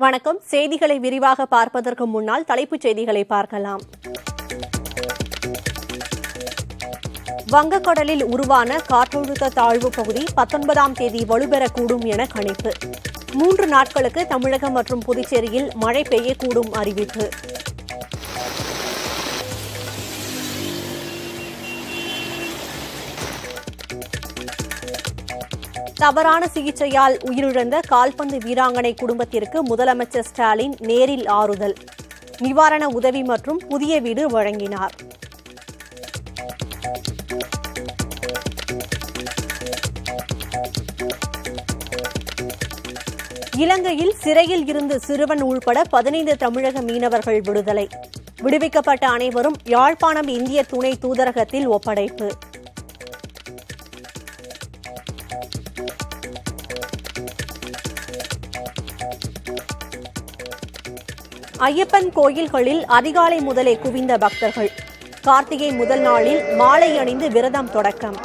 வணக்கம். செய்திகளை விரிவாக பார்ப்பதற்கு முன்னால் தலைப்புச் செய்திகளை பார்க்கலாம். வங்கக்கடலில் உருவான காற்றழுத்த தாழ்வு பகுதி 19ஆம் தேதி வலுப்பெறக்கூடும் என கணிப்பு. 3 நாட்களுக்கு தமிழகம் மற்றும் புதுச்சேரியில் மழை பெய்யக்கூடும் அறிவிப்பு. தவறான சிகிச்சையால் உயிரிழந்த கால்பந்து வீராங்கனை குடும்பத்திற்கு முதலமைச்சர் ஸ்டாலின் நேரில் ஆறுதல், நிவாரண உதவி மற்றும் புதிய வீடு வழங்கினார். இலங்கையில் சிறையில் இருந்து சிறுவன் உள்பட 15 தமிழக மீனவர்கள் விடுதலை. விடுவிக்கப்பட்ட அனைவரும் யாழ்ப்பாணம் இந்திய துணை தூதரகத்தில் ஒப்படைப்பு. ஐயப்பன் கோயில்களில் அதிகாலை முதலே குவிந்த பக்தர்கள். கார்த்திகை முதல் நாளில் மாலை அணிந்து விரதம் தொடக்கம்.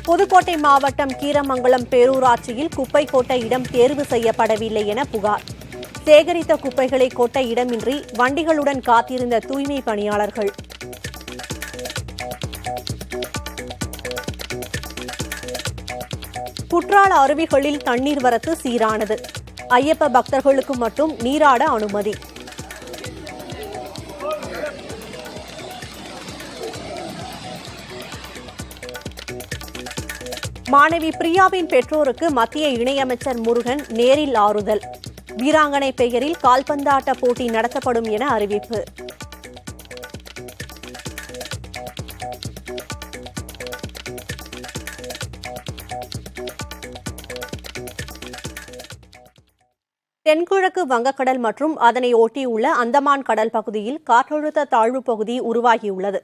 புதுக்கோட்டை மாவட்டம் கீரமங்கலம் பேரூராட்சியில் குப்பை கொட்ட இடம் தேர்வு செய்யப்படவில்லை என புகார். சேகரித்த குப்பைகளை கொட்ட இடமின்றி வண்டிகளுடன் காத்திருந்த தூய்மை பணியாளர்கள். குற்றால அருவிகளில் தண்ணீர் வரத்து சீரானது. ஐயப்ப பக்தர்களுக்கு மட்டும் நீராட அனுமதி. மாணவி பிரியாவின் பெற்றோருக்கு மத்திய இணையமைச்சர் முருகன் நேரில் ஆறுதல். வீராங்கனை பெயரில் கால்பந்தாட்ட போட்டி நடத்தப்படும் என அறிவிப்பு. தென்கிழக்கு வங்கக்கடல் மற்றும் அதனை ஒட்டியுள்ள அந்தமான் கடல் பகுதியில் காற்றழுத்த தாழ்வு பகுதி உருவாகியுள்ளது.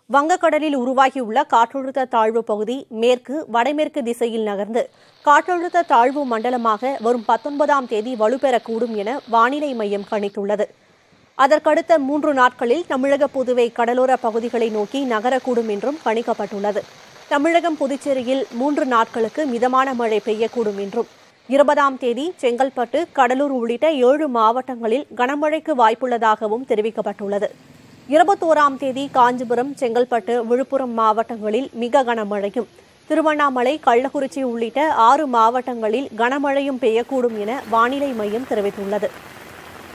வங்கக்கடலில் உருவாகியுள்ள காற்றழுத்த தாழ்வு பகுதி மேற்கு வடமேற்கு திசையில் நகர்ந்து காற்றழுத்த தாழ்வு மண்டலமாக வரும் 19ஆம் தேதி வலுப்பெறக்கூடும் என வானிலை மையம் கணித்துள்ளது. அதற்கடுத்த 3 நாட்களில் தமிழக புதுவை கடலோர பகுதிகளை நோக்கி நகரக்கூடும் என்றும் கணிக்கப்பட்டுள்ளது. தமிழகம் புதுச்சேரியில் 3 நாட்களுக்கு மிதமான மழை பெய்யக்கூடும் என்றும் 20ஆம் தேதி செங்கல்பட்டு, கடலூர் உள்ளிட்ட 7 மாவட்டங்களில் கனமழைக்கு வாய்ப்புள்ளதாகவும் தெரிவிக்கப்பட்டுள்ளது. 21ஆம் தேதி காஞ்சிபுரம், செங்கல்பட்டு, விழுப்புரம் மாவட்டங்களில் மிக கனமழையும், திருவண்ணாமலை, கள்ளக்குறிச்சி உள்ளிட்ட 6 மாவட்டங்களில் கனமழையும் பெய்யக்கூடும் என வானிலை மையம் தெரிவித்துள்ளது.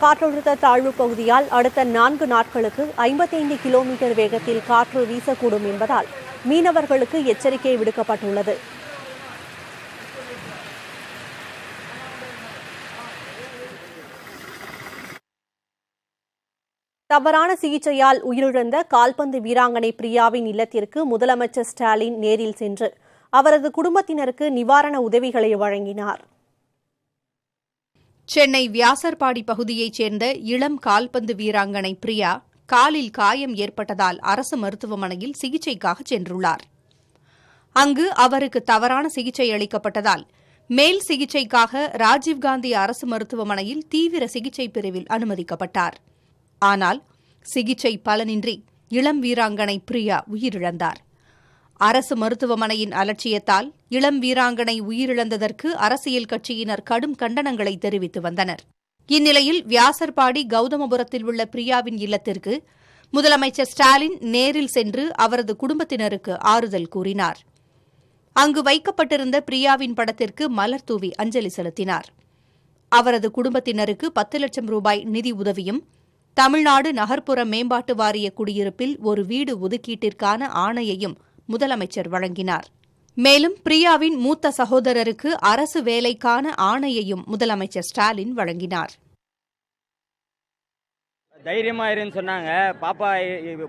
காற்றழுத்த தாழ்வு பகுதியால் அடுத்த 4 நாட்களுக்கு 55 கிலோமீட்டர் வேகத்தில் காற்று வீசக்கூடும் என்பதால் மீனவர்களுக்கு எச்சரிக்கை விடுக்கப்பட்டுள்ளது. தவறான சிகிச்சையால் உயிரிழந்த கால்பந்து வீராங்கனை பிரியாவின் இல்லத்திற்கு முதலமைச்சர் ஸ்டாலின் நேரில் சென்று அவரது குடும்பத்தினருக்கு நிவாரண உதவிகளை வழங்கினார். சென்னை வியாசர்பாடி பகுதியைச் சேர்ந்த இளம் கால்பந்து வீராங்கனை பிரியா காலில் காயம் ஏற்பட்டதால் அரசு மருத்துவமனையில் சிகிச்சைக்காக சென்றுள்ளார். அங்கு அவருக்கு தவறான சிகிச்சை அளிக்கப்பட்டதால் மேல் சிகிச்சைக்காக ராஜீவ்காந்தி அரசு மருத்துவமனையில் தீவிர சிகிச்சை பிரிவில் அனுமதிக்கப்பட்டார். ஆனால் சிகிச்சை பலனின்றி இளம் வீராங்கனை பிரியா உயிரிழந்தார். அரசு மருத்துவமனையின் அலட்சியத்தால் இளம் வீராங்கனை உயிரிழந்ததற்கு அரசியல் கட்சியினர் கடும் கண்டனங்களை தெரிவித்து வந்தனர். இந்நிலையில் வியாசர்பாடி கௌதமபுரத்தில் உள்ள பிரியாவின் இல்லத்திற்கு முதலமைச்சர் ஸ்டாலின் நேரில் சென்று அவரது குடும்பத்தினருக்கு ஆறுதல் கூறினார். அங்கு வைக்கப்பட்டிருந்த பிரியாவின் படத்திற்கு மலர் தூவி அஞ்சலி செலுத்தினார். அவரது குடும்பத்தினருக்கு 10 லட்சம் ரூபாய் நிதி உதவியும், தமிழ்நாடு நகர்ப்புற மேம்பாட்டு வாரிய குடியிருப்பில் ஒரு வீடு ஒதுக்கீட்டிற்கான ஆணையையும் முதலமைச்சர் வழங்கினார். மேலும் பிரியாவின் மூத்த சகோதரருக்கு அரசு வேலைக்கான ஆணையையும் முதலமைச்சர் ஸ்டாலின் வழங்கினார். தைரியமா இருன்னு சொன்னாங்க. பாப்பா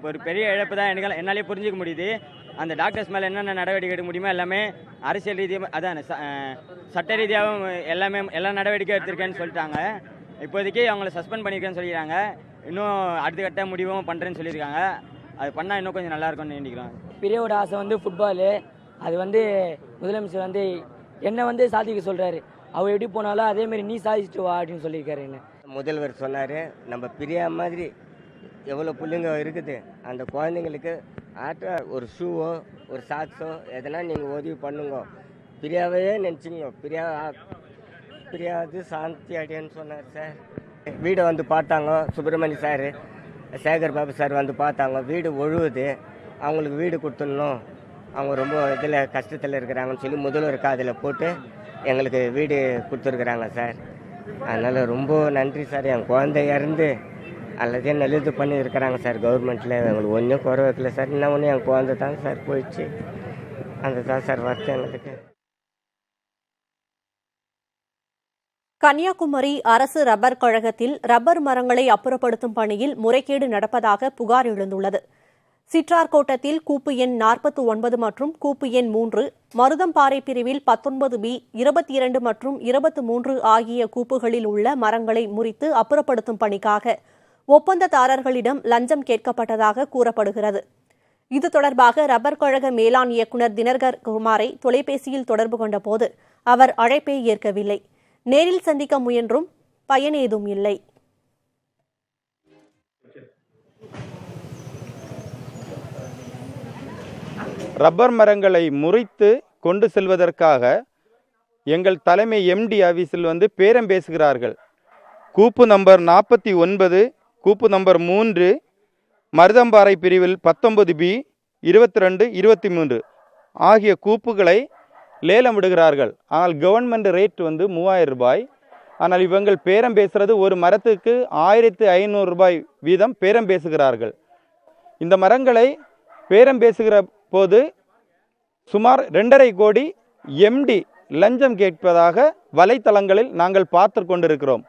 ஒரு பெரிய இழப்பு தான் என்னாலே புரிஞ்சுக்க முடியுது. அந்த டாக்டர்ஸ் மேலே என்னென்ன நடவடிக்கை எடுக்க முடியுமோ எல்லாமே அரசியல் ரீதியாக, அதான் சட்ட ரீதியாகவும் எல்லா நடவடிக்கை எடுத்திருக்கேன்னு சொல்லிட்டாங்க. இப்போதைக்கு அவங்கள சஸ்பெண்ட் பண்ணியிருக்கேன்னு சொல்லிடுறாங்க. இன்னும் அடுத்த கட்ட முடிவும் பண்ணுறேன்னு சொல்லியிருக்காங்க. அது பண்ணால் இன்னும் கொஞ்சம் நல்லாயிருக்கும்னு நினைக்கிறோம். பிரியோட ஆசை ஃபுட்பாலு. அது முதலமைச்சர் என்னை சாதிக்க சொல்கிறாரு. அவர் எப்படி போனாலும் அதேமாரி நீ சாதிச்சுட்டு வா அப்படின்னு சொல்லியிருக்காரு. என்ன முதல்வர் சொன்னார், நம்ம பிரியா மாதிரி எவ்வளோ பிள்ளைங்க இருக்குது, அந்த குழந்தைங்களுக்கு ஆட்டோ ஒரு ஷூவோ ஒரு சாக்ஸோ எதனா நீங்கள் உதவி பண்ணுங்க. பிரியாவே நினச்சிங்க. பிரியாது சாந்தி அடியான்னு சொன்னார் சார். வீடை வந்து பார்த்தாங்க சுப்பிரமணிய சார், சேகர் பாபு சார் வந்து பார்த்தாங்க. வீடு ஒழுகுது, அவங்களுக்கு வீடு கொடுத்துடணும், அவங்க ரொம்ப இதில் கஷ்டத்தில் இருக்கிறாங்கன்னு சொல்லி முதல்வர் காதில் போட்டு எங்களுக்கு வீடு கொடுத்துருக்குறாங்க சார். அதனால் ரொம்ப நன்றி சார். என் குழந்தை இறந்து அல்லதே நல்லது பண்ணி இருக்கிறாங்க சார் கவர்மெண்ட்டில். எங்களுக்கு ஒன்றும் குறை வைக்கல சார். இன்னும் ஒன்று என் குழந்தை தான் சார் போயிடுச்சு. அந்த தான் சார் வருத்தம் எங்களுக்கு. கன்னியாகுமரி அரசு ரப்பர் கழகத்தில் ரப்பர் மரங்களை அப்புறப்படுத்தும் பணியில் முறைகேடு நடப்பதாக புகார் எழுந்துள்ளது. சிற்றார்கோட்டத்தில் கூப்பு எண் 49 மற்றும் கூப்பு எண் 3, மருதம்பாறை பிரிவில் 19B, 22 மற்றும் 23 ஆகிய கூப்புகளில் உள்ள மரங்களை முறித்து அப்புறப்படுத்தும் பணிக்காக ஒப்பந்ததாரர்களிடம் லஞ்சம் கேட்கப்பட்டதாக கூறப்படுகிறது. இது தொடர்பாக ரப்பர் கழக மேலாண் இயக்குநர் தினகர் குமாரை தொலைபேசியில் தொடர்பு கொண்டபோது அவர் அழைப்பை ஏற்கவில்லை. நேரில் சந்திக்க முயன்றும் பயனேதும் இல்லை. ரப்பர் மரங்களை முறித்து கொண்டு செல்வதற்காக எங்கள் தலைமை எம்டி ஆஃபீஸில் பேரம் பேசுகிறார்கள். கூப்பு நம்பர் 49, கூப்பு நம்பர் 3, மருதம்பாறை பிரிவில் 19B, 22, 23 ஆகிய கூப்புகளை லேலம் விடுகிறார்கள். ஆனால் கவர்மெண்ட் ரேட் 3000 ரூபாய். ஆனால் இவங்கள் பேரம் பேசுகிறது ஒரு மரத்துக்கு 1500 ரூபாய் வீதம் பேரம் பேசுகிறார்கள். இந்த மரங்களை பேரம் பேசுகிற போது சுமார் 2.5 கோடி எம்டி லஞ்சம் கேட்பதாக வலைத்தளங்களில் நாங்கள் பார்த்து கொண்டிருக்கிறோம்.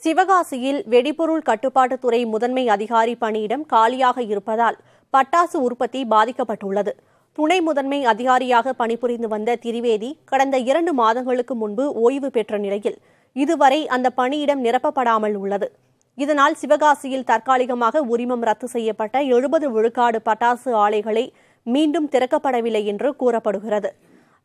சிவகாசியில் வெடிபொருள் கட்டுப்பாட்டுத்துறை முதன்மை அதிகாரி பணியிடம் காலியாக இருப்பதால் பட்டாசு உற்பத்தி பாதிக்கப்பட்டுள்ளது. துணை முதன்மை அதிகாரியாக பணிபுரிந்து வந்த திரிவேதி கடந்த 2 மாதங்களுக்கு முன்பு ஓய்வு பெற்ற நிலையில் இதுவரை அந்த பணியிடம் நிரப்பப்படாமல் உள்ளது. இதனால் சிவகாசியில் தற்காலிகமாக உரிமம் ரத்து செய்யப்பட்ட 70 விழுக்காடு பட்டாசு ஆலைகளை மீண்டும் திறக்கப்படவில்லை என்று கூறப்படுகிறது.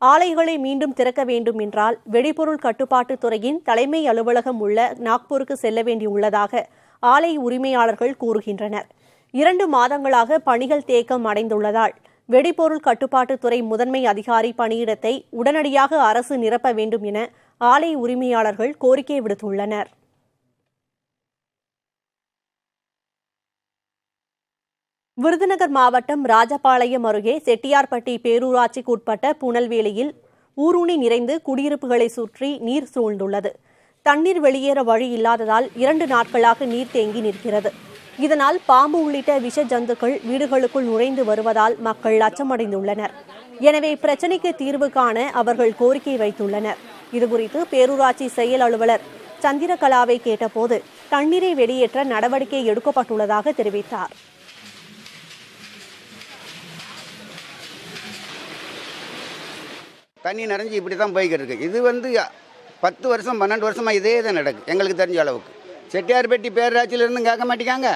ஆலைகளை மீண்டும் திறக்க வேண்டும் என்றால் வெடிபொருள் கட்டுப்பாட்டுத் துறையின் தலைமை அலுவலகம் உள்ள நாக்பூருக்கு செல்ல வேண்டியுள்ளதாக ஆலை உரிமையாளர்கள் கூறுகின்றனர். 2 மாதங்களாக பணிகள் தேக்கம் அடைந்துள்ளதால் வெடிபொருள் கட்டுப்பாட்டுத்துறை முதன்மை அதிகாரி பணியிடத்தை உடனடியாக அரசு நிரப்ப வேண்டும் என ஆலை உரிமையாளர்கள் கோரிக்கை விடுத்துள்ளனர். விருதுநகர் மாவட்டம் ராஜபாளையம் அருகே செட்டியார்பட்டி பேரூராட்சிக்கு உட்பட்ட புனல்வேலியில் ஊருணி நிறைந்து குடியிருப்புகளை சுற்றி நீர் சூழ்ந்துள்ளது. தண்ணீர் வெளியேற வழி இல்லாததால் 2 நாட்களாக நீர் தேங்கி நிற்கிறது. இதனால் பாம்பு உள்ளிட்ட விஷ ஜந்துக்கள் வீடுகளுக்குள் நுழைந்து வருவதால் மக்கள் அச்சமடைந்துள்ளனர். எனவே பிரச்சினைக்கு தீர்வு காண அவர்கள் கோரிக்கை வைத்துள்ளனர். இதுகுறித்து பேரூராட்சி செயல் அலுவலர் சந்திரகலாவை கேட்டபோது தண்ணீரை வெளியேற்ற நடவடிக்கை எடுக்கப்பட்டுள்ளதாக தெரிவித்தார். தண்ணி நிறைஞ்சி இப்படி தான் போய்கிட்டு இருக்கு. இது 10 வருஷம் 12 வருஷமாக இதே தான் நடக்குது. எங்களுக்கு தெரிஞ்ச அளவுக்கு செட்டியார்பட்டி பேரூராட்சியிலேருந்து கேட்க மாட்டேங்காங்க,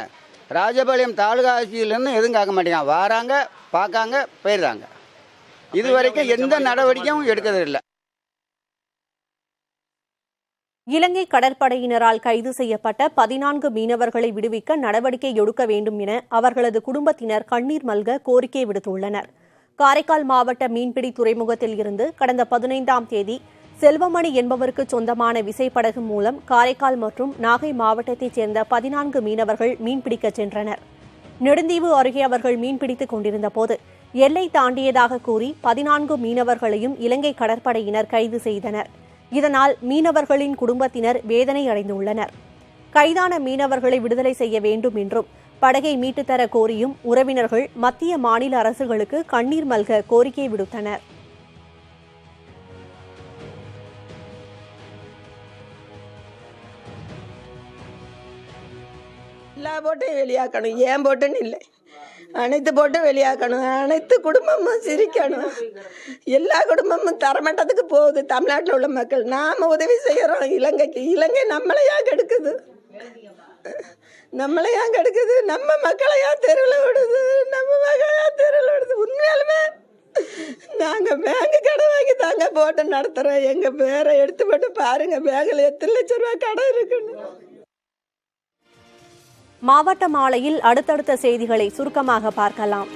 ராஜபாளையம் தாலுகா ஆட்சியிலேருந்து எதுவும் கேட்க மாட்டேங்காங்க. வராங்க, பார்க்காங்க, போயிடுறாங்க. இது வரைக்கும் எந்த நடவடிக்கையும் எடுக்கிறதில்லை. இலங்கை கடற்படையினரால் கைது செய்யப்பட்ட 14 மீனவர்களை விடுவிக்க நடவடிக்கை எடுக்க வேண்டும் என அவர்களது குடும்பத்தினர் கண்ணீர் மல்க கோரிக்கை விடுத்துள்ளனர். காரைக்கால் மாவட்ட மீன்பிடி துறைமுகத்தில் இருந்து கடந்த 15ஆம் தேதி செல்வமணி என்பவருக்கு சொந்தமான விசைப்படகு மூலம் காரைக்கால் மற்றும் நாகை மாவட்டத்தைச் சேர்ந்த 14 மீனவர்கள் மீன்பிடிக்க சென்றனர். நெடுந்தீவு அருகே அவர்கள் மீன்பிடித்துக் கொண்டிருந்த போது எல்லை தாண்டியதாக கூறி 14 மீனவர்களையும் இலங்கை கடற்படையினர் கைது செய்தனர். இதனால் மீனவர்களின் குடும்பத்தினர் வேதனை அடைந்துள்ளனர். கைதான மீனவர்களை விடுதலை செய்ய வேண்டும் என்றும் படகை மீட்டுத்தர கோரியும் உறவினர்கள் மத்திய மாநில அரசுகளுக்கு கண்ணீர் மல்க கோரிக்கை விடுத்தனர். எல்லா போட்டும் வெளியாக்கணும், ஏன் போட்டுன்னு இல்லை, அனைத்து போட்டும் வெளியாக்கணும். அனைத்து குடும்பமும் சிரிக்கணும். எல்லா குடும்பமும் தரமட்டத்துக்கு போகுது. தமிழ்நாட்டில் உள்ள மக்கள் நாம் உதவி செய்கிறோம் இலங்கைக்கு. இலங்கை நம்மளையா கெடுக்குது, நம்மளையா கெடுக்குது, நம்ம மக்களையா தெருவில் விடுது, நம்ம மகளையா தெருவில் விடுது. உண்மையாலுமே நாங்கள் பேங்கு கடன் வாங்கி தாங்க போட்டு நடத்துகிறோம். எங்கள் பேரை எடுத்து போட்டு பாருங்கள், பேங்கில் எத்தனை லட்சம் ரூபா கடன் இருக்குன்னு. மாவட்ட மாலையில் அடுத்தடுத்த செய்திகளை சுருக்கமாக பார்க்கலாம்.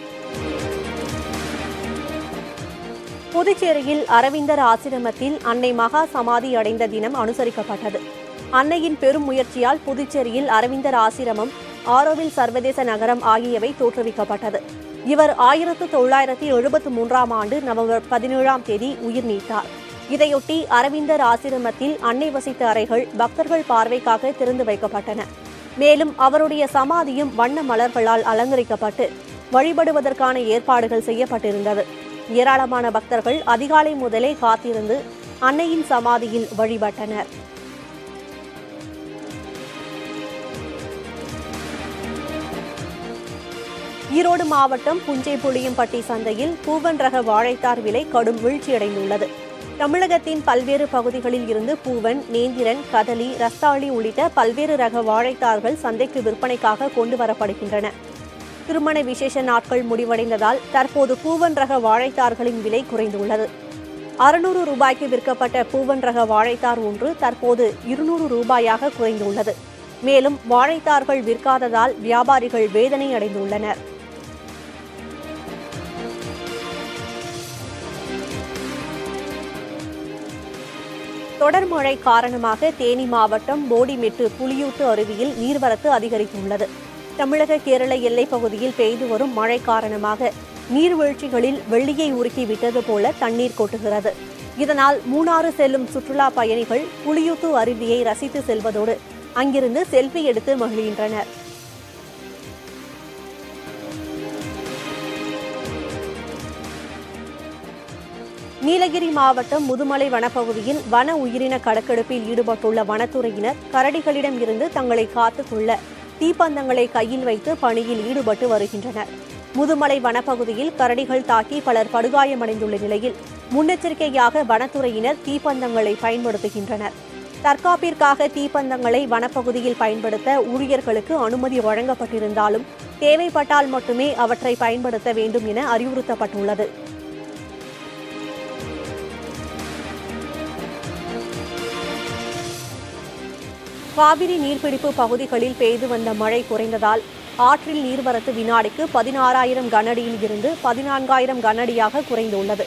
புதுச்சேரியில் அரவிந்தர் ஆசிரமத்தில் அன்னை மகா சமாதி அடைந்த தினம் அனுசரிக்கப்பட்டது. அன்னையின் பெரும் முயற்சியால் புதுச்சேரியில் அரவிந்தர் ஆசிரமம், ஆரோவில் சர்வதேச நகரம் ஆகியவை தோற்றுவிக்கப்பட்டது. இவர் 1973 ஆண்டு நவம்பர் 17 உயிர் நீத்தார். இதையொட்டி அரவிந்தர் ஆசிரமத்தில் அன்னை வசித்த அறைகள் பக்தர்கள் பார்வைக்காக திறந்து வைக்கப்பட்டன. மேலும் அவருடைய சமாதியும் வண்ண மலர்களால் அலங்கரிக்கப்பட்டு வழிபடுவதற்கான ஏற்பாடுகள் செய்யப்பட்டிருந்தது. ஏராளமான பக்தர்கள் அதிகாலை முதலே காத்திருந்து அன்னையின் சமாதியில் வழிபட்டனர். ஈரோடு மாவட்டம் புஞ்சை-புளியம்பட்டி சந்தையில் பூவன் ரக வாழைத்தார் விலை கடும் வீழ்ச்சியடைந்துள்ளது. தமிழகத்தின் பல்வேறு பகுதிகளில் இருந்து பூவன், நேந்திரன், கதலி, ரஸ்தாளி உள்ளிட்ட பல்வேறு ரக வாழைத்தார்கள் சந்தைக்கு விற்பனைக்காக கொண்டு வரப்படுகின்றன. திருமண விசேஷ நாட்கள் முடிவடைந்ததால் தற்போது பூவன் ரக வாழைத்தார்களின் விலை குறைந்துள்ளது. 600 ரூபாய்க்கு விற்கப்பட்ட பூவன் ரக வாழைத்தார் ஒன்று தற்போது 200 ரூபாயாக குறைந்துள்ளது. மேலும் வாழைத்தார்கள் விற்காததால் வியாபாரிகள் வேதனை அடைந்துள்ளனர். தொடர் மழை காரணமாக தேனி மாவட்டம் போடிமெட்டு புலியூத்து அருவியில் நீர்வரத்து அதிகரித்துள்ளது. தமிழக கேரள எல்லைப் பகுதியில் பெய்து வரும் மழை காரணமாக நீர்வீழ்ச்சிகளில் வெள்ளியை உருக்கி விட்டது போல தண்ணீர் கொட்டுகிறது. இதனால் மூணாறு செல்லும் சுற்றுலா பயணிகள் புலியூத்து அருவியை ரசித்து செல்வதோடு அங்கிருந்து செல்ஃபி எடுத்து மகிழ்கின்றனர். நீலகிரி மாவட்டம் முதுமலை வனப்பகுதியில் வன உயிரின கணக்கெடுப்பில் ஈடுபட்டுள்ள வனத்துறையினர் கரடிகளிடம் இருந்து தங்களை காத்துக்கொள்ள தீப்பந்தங்களை கையில் வைத்து பணியில் ஈடுபட்டு வருகின்றனர். முதுமலை வனப்பகுதியில் கரடிகள் தாக்கி பலர் படுகாயமடைந்துள்ள நிலையில் முன்னெச்சரிக்கையாக வனத்துறையினர் தீப்பந்தங்களை பயன்படுத்துகின்றனர். தற்காப்பிற்காக தீப்பந்தங்களை வனப்பகுதியில் பயன்படுத்த ஊழியர்களுக்கு அனுமதி வழங்கப்பட்டிருந்தாலும் தேவைப்பட்டால் மட்டுமே அவற்றை பயன்படுத்த வேண்டும் என அறிவுறுத்தப்பட்டுள்ளது. காவிரி நீர்பிடிப்பு பகுதிகளில் பெய்து வந்த மழை குறைந்ததால் ஆற்றில் நீர்வரத்து வினாடிக்கு 16,000 கனஅடியில் இருந்து 14,000 கனஅடியாக குறைந்துள்ளது.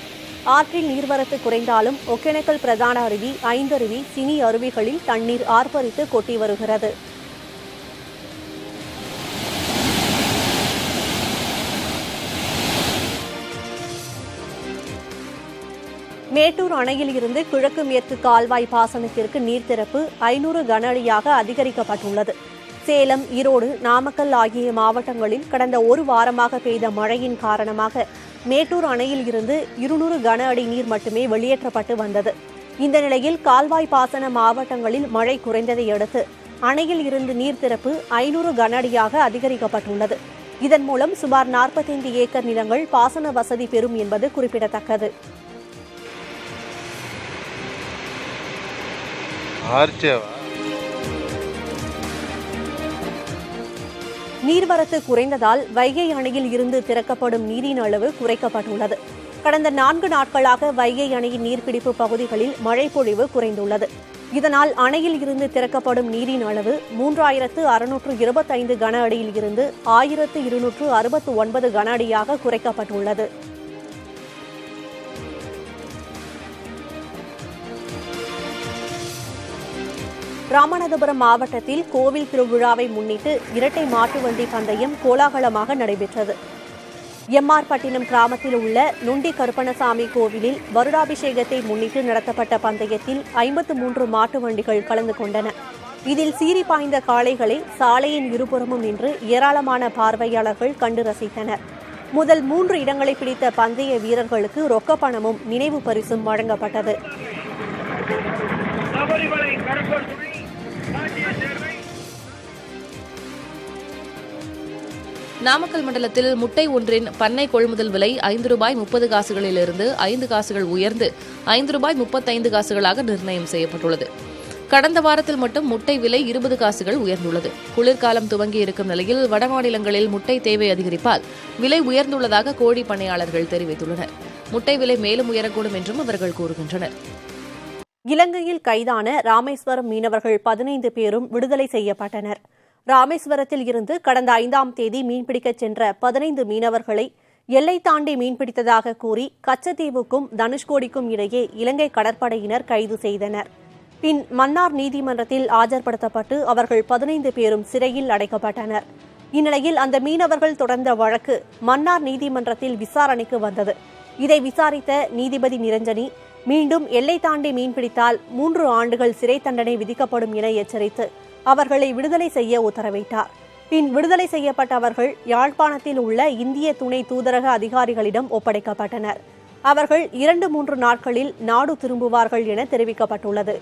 ஆற்றில் நீர்வரத்து குறைந்தாலும் ஒகேனக்கல் பிரதான அருவி, ஐந்தருவி, சினி அருவிகளில் தண்ணீர் ஆர்ப்பரித்து கொட்டி வருகிறது. மேட்டூர் அணையில் இருந்து கிழக்கு மேற்கு கால்வாய் பாசனத்திற்கு நீர்த்திறப்பு 500 கனஅடியாக அதிகரிக்கப்பட்டுள்ளது. சேலம், ஈரோடு, நாமக்கல் ஆகிய மாவட்டங்களில் கடந்த ஒரு வாரமாக பெய்த மழையின் காரணமாக மேட்டூர் அணையில் இருந்து 200 கன அடி நீர் மட்டுமே வெளியேற்றப்பட்டு வந்தது. இந்த நிலையில் கால்வாய் பாசன மாவட்டங்களில் மழை குறைந்ததை அடுத்து அணையில் இருந்து நீர்த்திறப்பு 500 கன அடியாக அதிகரிக்கப்பட்டுள்ளது. இதன் மூலம் சுமார் 45 ஏக்கர் நிலங்கள் பாசன வசதி பெறும் என்பது குறிப்பிடத்தக்கது. நீர்வரத்து குறைந்ததால் வைகை அணையில் இருந்து திறக்கப்படும் நீரின் அளவு குறைக்கப்பட்டுள்ளது. கடந்த 4 நாட்களாக வைகை அணையின் நீர்பிடிப்பு பகுதிகளில் மழை பொழிவு குறைந்துள்ளது. இதனால் அணையில் இருந்து திறக்கப்படும் நீரின் அளவு 3625 கன அடியில் இருந்து 1269 கன அடியாக குறைக்கப்பட்டுள்ளது. ராமநாதபுரம் மாவட்டத்தில் கோவில் திருவிழாவை முன்னிட்டு இரட்டை மாட்டு வண்டி பந்தயம் கோலாகலமாக நடைபெற்றது. எம்ஆர்பட்டினம் கிராமத்தில் உள்ள நொண்டி கருப்பணசாமி கோவிலில் வருடாபிஷேகத்தை முன்னிட்டு நடத்தப்பட்ட பந்தயத்தில் 53 மாட்டு வண்டிகள் கலந்து கொண்டன. இதில் சீறி பாய்ந்த காளைகளை சாலையின் இருபுறமும் நின்று ஏராளமான பார்வையாளர்கள் கண்டு ரசித்தனர். முதல் 3 இடங்களை பிடித்த பந்தய வீரர்களுக்கு ரொக்கப்பணமும் நினைவு பரிசும் வழங்கப்பட்டது. நாமக்கல் மண்டலத்தில் முட்டை ஒன்றின் பண்ணை கொள்முதல் விலை ₹5.30 5 காசுகள் உயர்ந்து ₹5.35 நிர்ணயம் செய்யப்பட்டுள்ளது. கடந்த வாரத்தில் மட்டும் முட்டை விலை 20 காசுகள் உயர்ந்துள்ளது. குளிர்காலம் துவங்கி இருக்கும் நிலையில் வடமாநிலங்களில் முட்டை தேவை அதிகரிப்பால் விலை உயர்ந்துள்ளதாக கோழி பண்ணையாளர்கள் தெரிவித்துள்ளனர். முட்டை விலை மேலும் உயரக்கூடும் என்றும் அவர்கள் கூறுகின்றனர். இலங்கையில் கைதான ராமேஸ்வரம் மீனவர்கள் 15 பேரும் விடுதலை செய்யப்பட்டனர். ராமேஸ்வரத்தில் இருந்து கடந்த 5ஆம் தேதி மீன்பிடிக்கச் சென்ற 15 மீனவர்களை எல்லை தாண்டி மீன்பிடித்ததாக கூறி கச்சத்தீவுக்கும் தனுஷ்கோடிக்கும் இடையே இலங்கை கடற்படையினர் கைது செய்தனர். பின் மன்னார் நீதிமன்றத்தில் ஆஜர்படுத்தப்பட்டு அவர்கள் 15 பேரும் சிறையில் அடைக்கப்பட்டனர். இந்நிலையில் அந்த மீனவர்கள் தொடர்ந்த வழக்கு மன்னார் நீதிமன்றத்தில் விசாரணைக்கு வந்தது. இதை விசாரித்த நீதிபதி நிரஞ்சனி மீண்டும் எல்லை தாண்டி மீன்பிடித்தால் 3 ஆண்டுகள் சிறை தண்டனை விதிக்கப்படும் என எச்சரித்து அவர்களை விடுதலை செய்ய உத்தரவிட்டார். பின் விடுதலை செய்யப்பட்டவர்கள் யாழ்ப்பாணத்தில் உள்ள இந்திய துணை தூதரக அதிகாரிகளிடம் ஒப்படைக்கப்பட்டனர். அவர்கள் 2-3 நாட்களில் நாடு திரும்புவார்கள் என தெரிவிக்கப்பட்டுள்ளது.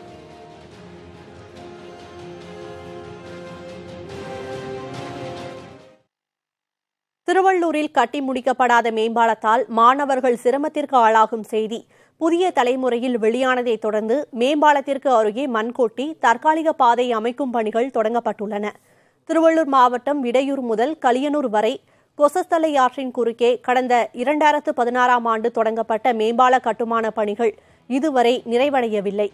திருவள்ளூரில் கட்டி முடிக்கப்படாத மேம்பாலத்தால் மாணவர்கள் சிரமத்திற்கு ஆளாகும் செய்தி புதிய தலைமுறையில் வெளியானதை தொடர்ந்து மேம்பாலத்திற்கு அருகே மண் கொட்டி தற்காலிக பாதை அமைக்கும் பணிகள் தொடங்கப்பட்டுள்ளன. திருவள்ளூர் மாவட்டம் விடையூர் முதல் கலியனூர் வரை கொசஸ்தலை ஆற்றின் குறுக்கே கடந்த 2016ஆம் ஆண்டு தொடங்கப்பட்ட மேம்பால கட்டுமான பணிகள் இதுவரை நிறைவடையவில்லை.